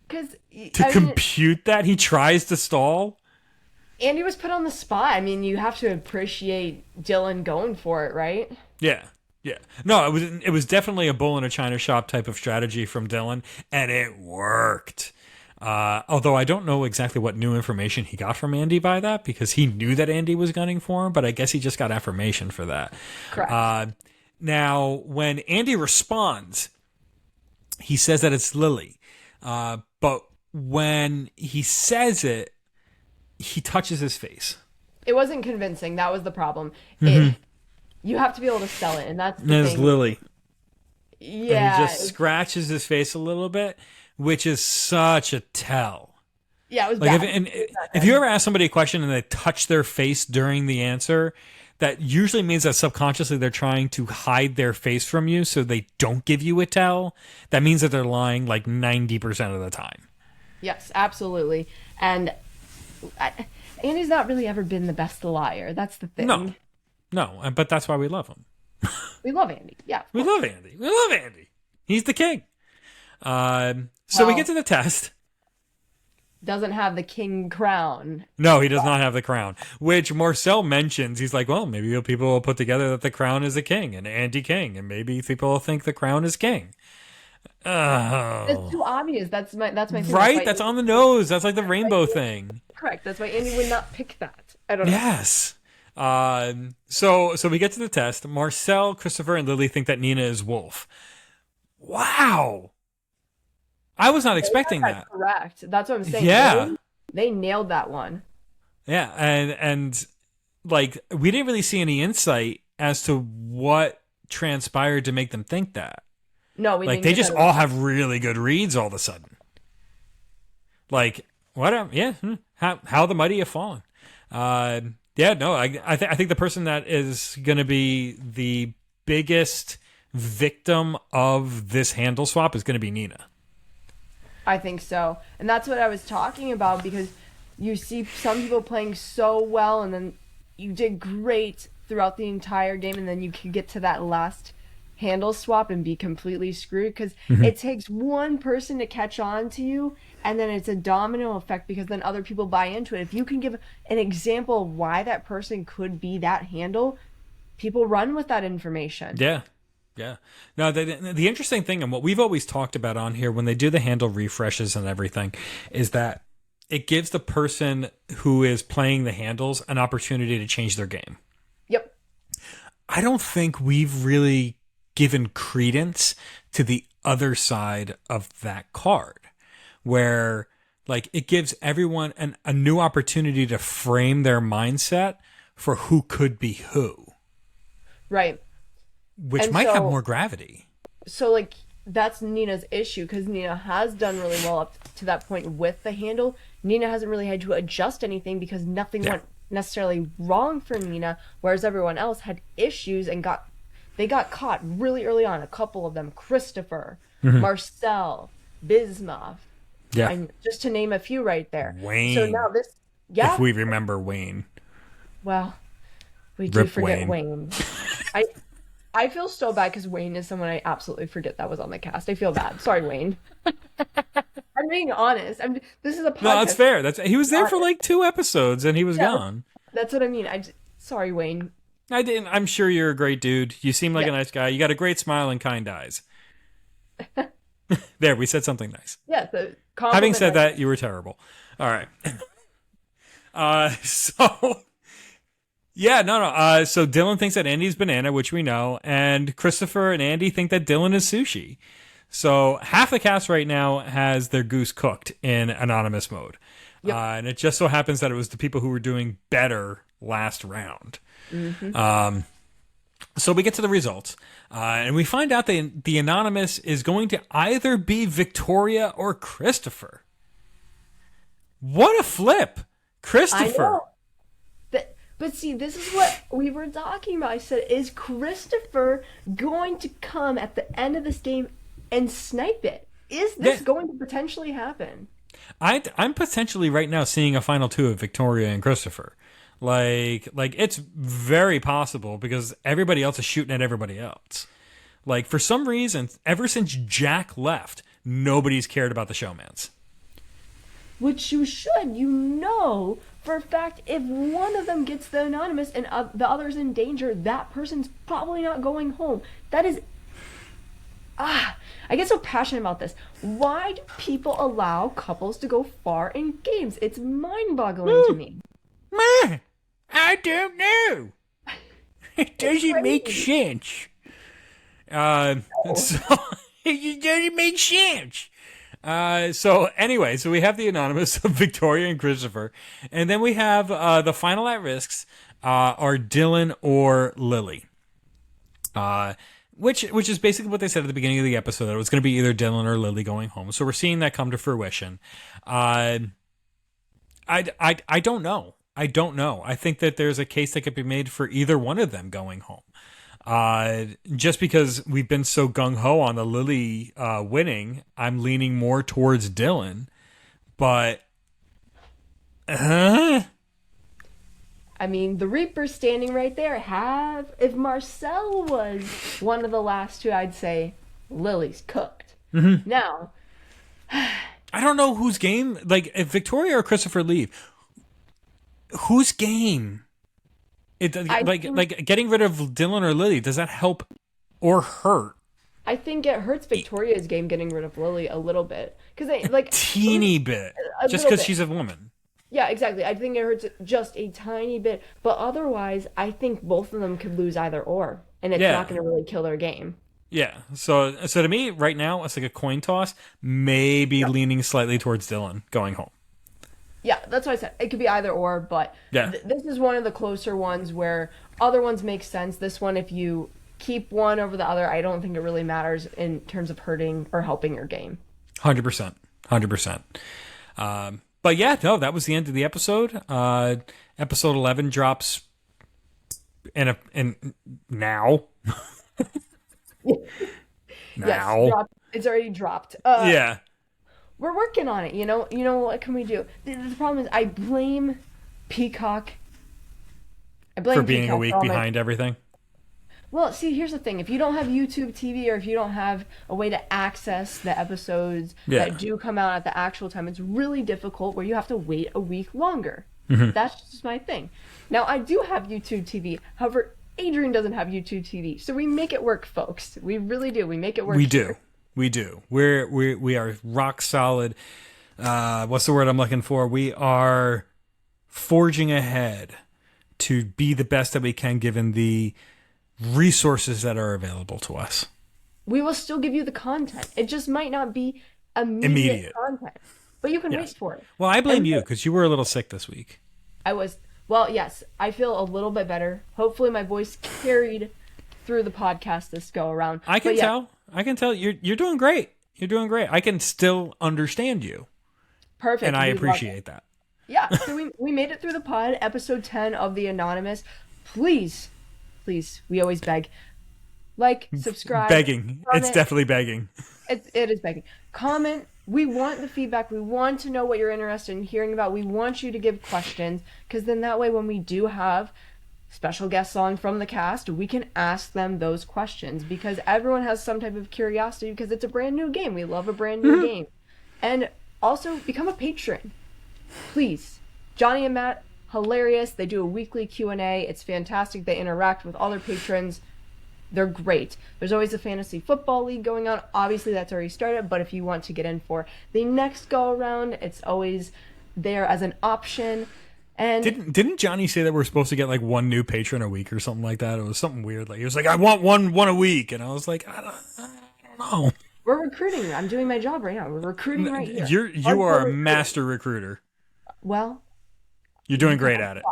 to compute that. He tries to stall. Andy was put on the spot. I mean, you have to appreciate Dylan going for it, right? Yeah. Yeah. No, it was definitely a bull in a china shop type of strategy from Dylan, and it worked. Although I don't know exactly what new information he got from Andy by that, because he knew that Andy was gunning for him, but I guess he just got affirmation for that. Correct. Now, when Andy responds, he says that it's Lily. But when he says it, he touches his face. It wasn't convincing. That was the problem. You have to be able to sell it, and that's the thing. It's Lily. Yeah. And he just scratches his face a little bit, which is such a tell. Yeah, it was bad. If you ever ask somebody a question and they touch their face during the answer, that usually means that subconsciously they're trying to hide their face from you so they don't give you a tell. That means that they're lying 90% of the time. Yes, absolutely. And Andy's not really ever been the best liar. That's the thing. No, but that's why we love him. We love Andy. Yeah. We love Andy. He's the king. So we get to the test. Doesn't have the king crown. No, he does not have the crown, which Marcel mentions. He's like, well, maybe people will put together that the crown is a king and Andy king, and maybe people will think the crown is king. Oh. It's too obvious. That's my thing. Right? That's on the nose. That's like the rainbow thing. Correct. That's why Andy would not pick that. I don't know. Yes. So we get to the test. Marcel, Christopher, and Lily think that Nina is Wolf. Wow. I was not expecting that. Correct. That's what I'm saying. Yeah. They nailed that one. Yeah, and we didn't really see any insight as to what transpired to make them think that. No, we didn't. They just all have really good reads all of a sudden. Whatever. Yeah. How the mighty have fallen. Yeah, no, I think the person that is going to be the biggest victim of this handle swap is going to be Nina. I think so. And that's what I was talking about, because you see some people playing so well, and then you did great throughout the entire game, and then you can get to that last handle swap and be completely screwed, because it takes one person to catch on to you, and then it's a domino effect, because then other people buy into it. If you can give an example of why that person could be that handle, people run with that information. Yeah. Yeah. Now, the interesting thing, and what we've always talked about on here when they do the handle refreshes and everything, is that it gives the person who is playing the handles an opportunity to change their game. Yep. I don't think we've really given credence to the other side of that card, where it gives everyone a new opportunity to frame their mindset for who could be who. Right. Which might have more gravity. So, that's Nina's issue, because Nina has done really well up to that point with the handle. Nina hasn't really had to adjust anything, because nothing went necessarily wrong for Nina, whereas everyone else had issues and got caught really early on. A couple of them, Christopher, Marcel, Bismuth. Yeah. Just to name a few right there. Wayne. So now this, if we remember Wayne. Well, we do forget Wayne. I feel so bad, because Wayne is someone I absolutely forget that was on the cast. I feel bad. Sorry, Wayne. I'm being honest. This is a podcast. No, that's fair. He was there for 2 episodes and he was gone. That's what I mean. Sorry, Wayne. I didn't. I'm sure you're a great dude. You seem like a nice guy. You got a great smile and kind eyes. There, we said something nice. Yeah. So having said that, you were terrible. All right. So yeah, no. So Dylan thinks that Andy's banana, which we know, and Christopher and Andy think that Dylan is sushi. So half the cast right now has their goose cooked in anonymous mode. Yep. And it just so happens that it was the people who were doing better last round. Mm-hmm. So we get to the results, and we find out that the anonymous is going to either be Victoria or Christopher. What a flip! Christopher. I know. But see, this is what we were talking about. I said, is Christopher going to come at the end of this game and snipe it? Is this going to potentially happen? I'm potentially right now seeing a final two of Victoria and Christopher. Like it's very possible because everybody else is shooting at everybody else. Like, for some reason, ever since Jack left, nobody's cared about the showmans. Which you should. You know for a fact if one of them gets the anonymous and the other's in danger, that person's probably not going home. That is... I get so passionate about this. Why do people allow couples to go far in games? It's mind-boggling to me. I don't know. It doesn't make sense. So it doesn't make sense. So anyway, so we have the anonymous of Victoria and Christopher, and then we have the final at risks are Dylan or Lily. Which is basically what they said at the beginning of the episode, that it was going to be either Dylan or Lily going home. So we're seeing that come to fruition. I don't know. I don't know. I think that there's a case that could be made for either one of them going home. Just because we've been so gung-ho on the Lily winning, I'm leaning more towards Dylan. But... I mean, the Reaper's standing right there. If Marcel was one of the last two, I'd say Lily's cooked. Mm-hmm. Now... I don't know whose game... Like, if Victoria or Christopher leave... Whose game? Like getting rid of Dylan or Lily, does that help or hurt? I think it hurts Victoria's game getting rid of Lily a little bit, because teeny bit, just because she's a woman. Yeah, exactly. I think it hurts just a tiny bit, but otherwise, I think both of them could lose either or, and it's not going to really kill their game. Yeah. So to me, right now, it's like a coin toss, maybe leaning slightly towards Dylan going home. Yeah, that's what I said. It could be either or, but this is one of the closer ones where other ones make sense. This one, if you keep one over the other, I don't think it really matters in terms of hurting or helping your game. 100%. 100%. But yeah, no, that was the end of the episode. Episode 11 drops in now. Now. Yes, it's already dropped. Yeah. We're working on it, you know? You know, what can we do? The problem is I blame Peacock. For being a week behind everything? Well, see, here's the thing. If you don't have YouTube TV, or if you don't have a way to access the episodes that do come out at the actual time, it's really difficult where you have to wait a week longer. Mm-hmm. That's just my thing. Now, I do have YouTube TV. However, Adrian doesn't have YouTube TV. So we make it work, folks. We really do. We make it work. We do. We do. We are rock solid. What's the word I'm looking for? We are forging ahead to be the best that we can given the resources that are available to us. We will still give you the content. It just might not be immediate content. But you can wait for it. Well, I blame you because you were a little sick this week. I was. Well, yes. I feel a little bit better. Hopefully my voice carried through the podcast this go around. I can tell. I can tell you're doing great. You're doing great. I can still understand you. Perfect. And I appreciate that. Yeah. So we made it through the pod, episode 10 of The Anonymous. Please, we always beg. Like, subscribe. Begging. Comment. It's definitely begging. It is begging. Comment. We want the feedback. We want to know what you're interested in hearing about. We want you to give questions, because then that way when we do have special guests on from the cast, we can ask them those questions, because everyone has some type of curiosity, because it's a brand new game. We love a brand new game. And also become a patron. Please. Johnny and Matt hilarious. They do a weekly Q&A. It's fantastic. They interact with all their patrons. They're great. There's always a fantasy football league going on. Obviously, that's already started, but if you want to get in for the next go around, it's always there as an option. And didn't Johnny say that we're supposed to get like one new patron a week or something like that? It was something weird. Like he was like, I want one a week, and I was like, I don't know. We're recruiting. I'm doing my job right now. We're recruiting right here. You are a master recruiter. Well, you're doing great at it.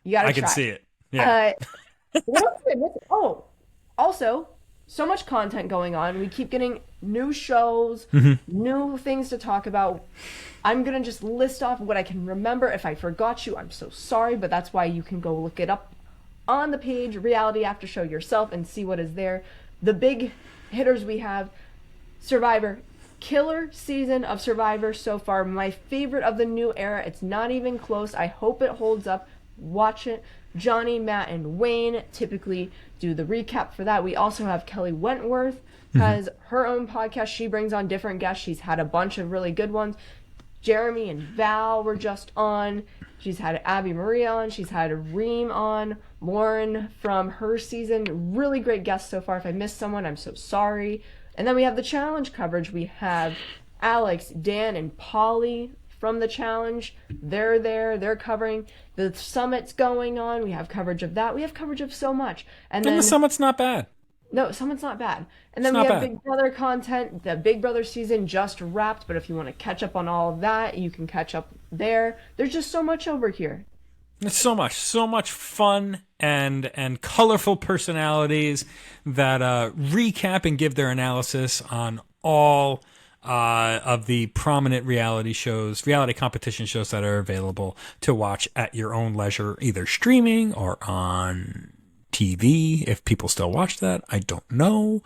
You gotta I try. can see it. Yeah. What else did I miss? Oh, also, so much content going on. We keep getting new shows, new things to talk about. I'm going to just list off what I can remember. If I forgot you, I'm so sorry, but that's why you can go look it up on the page, Reality After Show yourself, and see what is there. The big hitters we have, Survivor. Killer season of Survivor so far. My favorite of the new era. It's not even close. I hope it holds up. Watch it. Johnny, Matt, and Wayne typically do the recap for that. We also have Kelly Wentworth, has her own podcast. She brings on different guests. She's had a bunch of really good ones. Jeremy and Val were just on. She's had Abby Marie on. She's had Reem on. Lauren from her season. Really great guests so far. If I missed someone, I'm so sorry. And then we have the challenge coverage. We have Alex, Dan, and Polly from the challenge. They're there. They're covering the summit's going on. We have coverage of that. We have coverage of so much. And then the summit's not bad. No, summit's not bad. And then we have Big Brother content. The Big Brother season just wrapped, but if you want to catch up on all of that, you can catch up there. There's just so much over here. It's so much fun and colorful personalities that recap and give their analysis on all of the prominent reality competition shows that are available to watch at your own leisure, either streaming or on TV, if people still watch that. I don't know.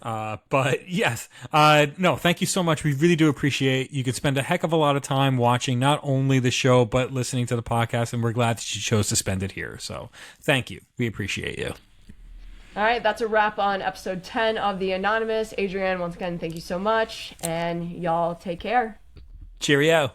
But yes, no, thank you so much. We really do appreciate you could spend a heck of a lot of time watching not only the show, but listening to the podcast. And we're glad that you chose to spend it here. So thank you. We appreciate you. All right, that's a wrap on episode 10 of The Anonymous. Adrian, once again, thank you so much. And y'all take care. Cheerio.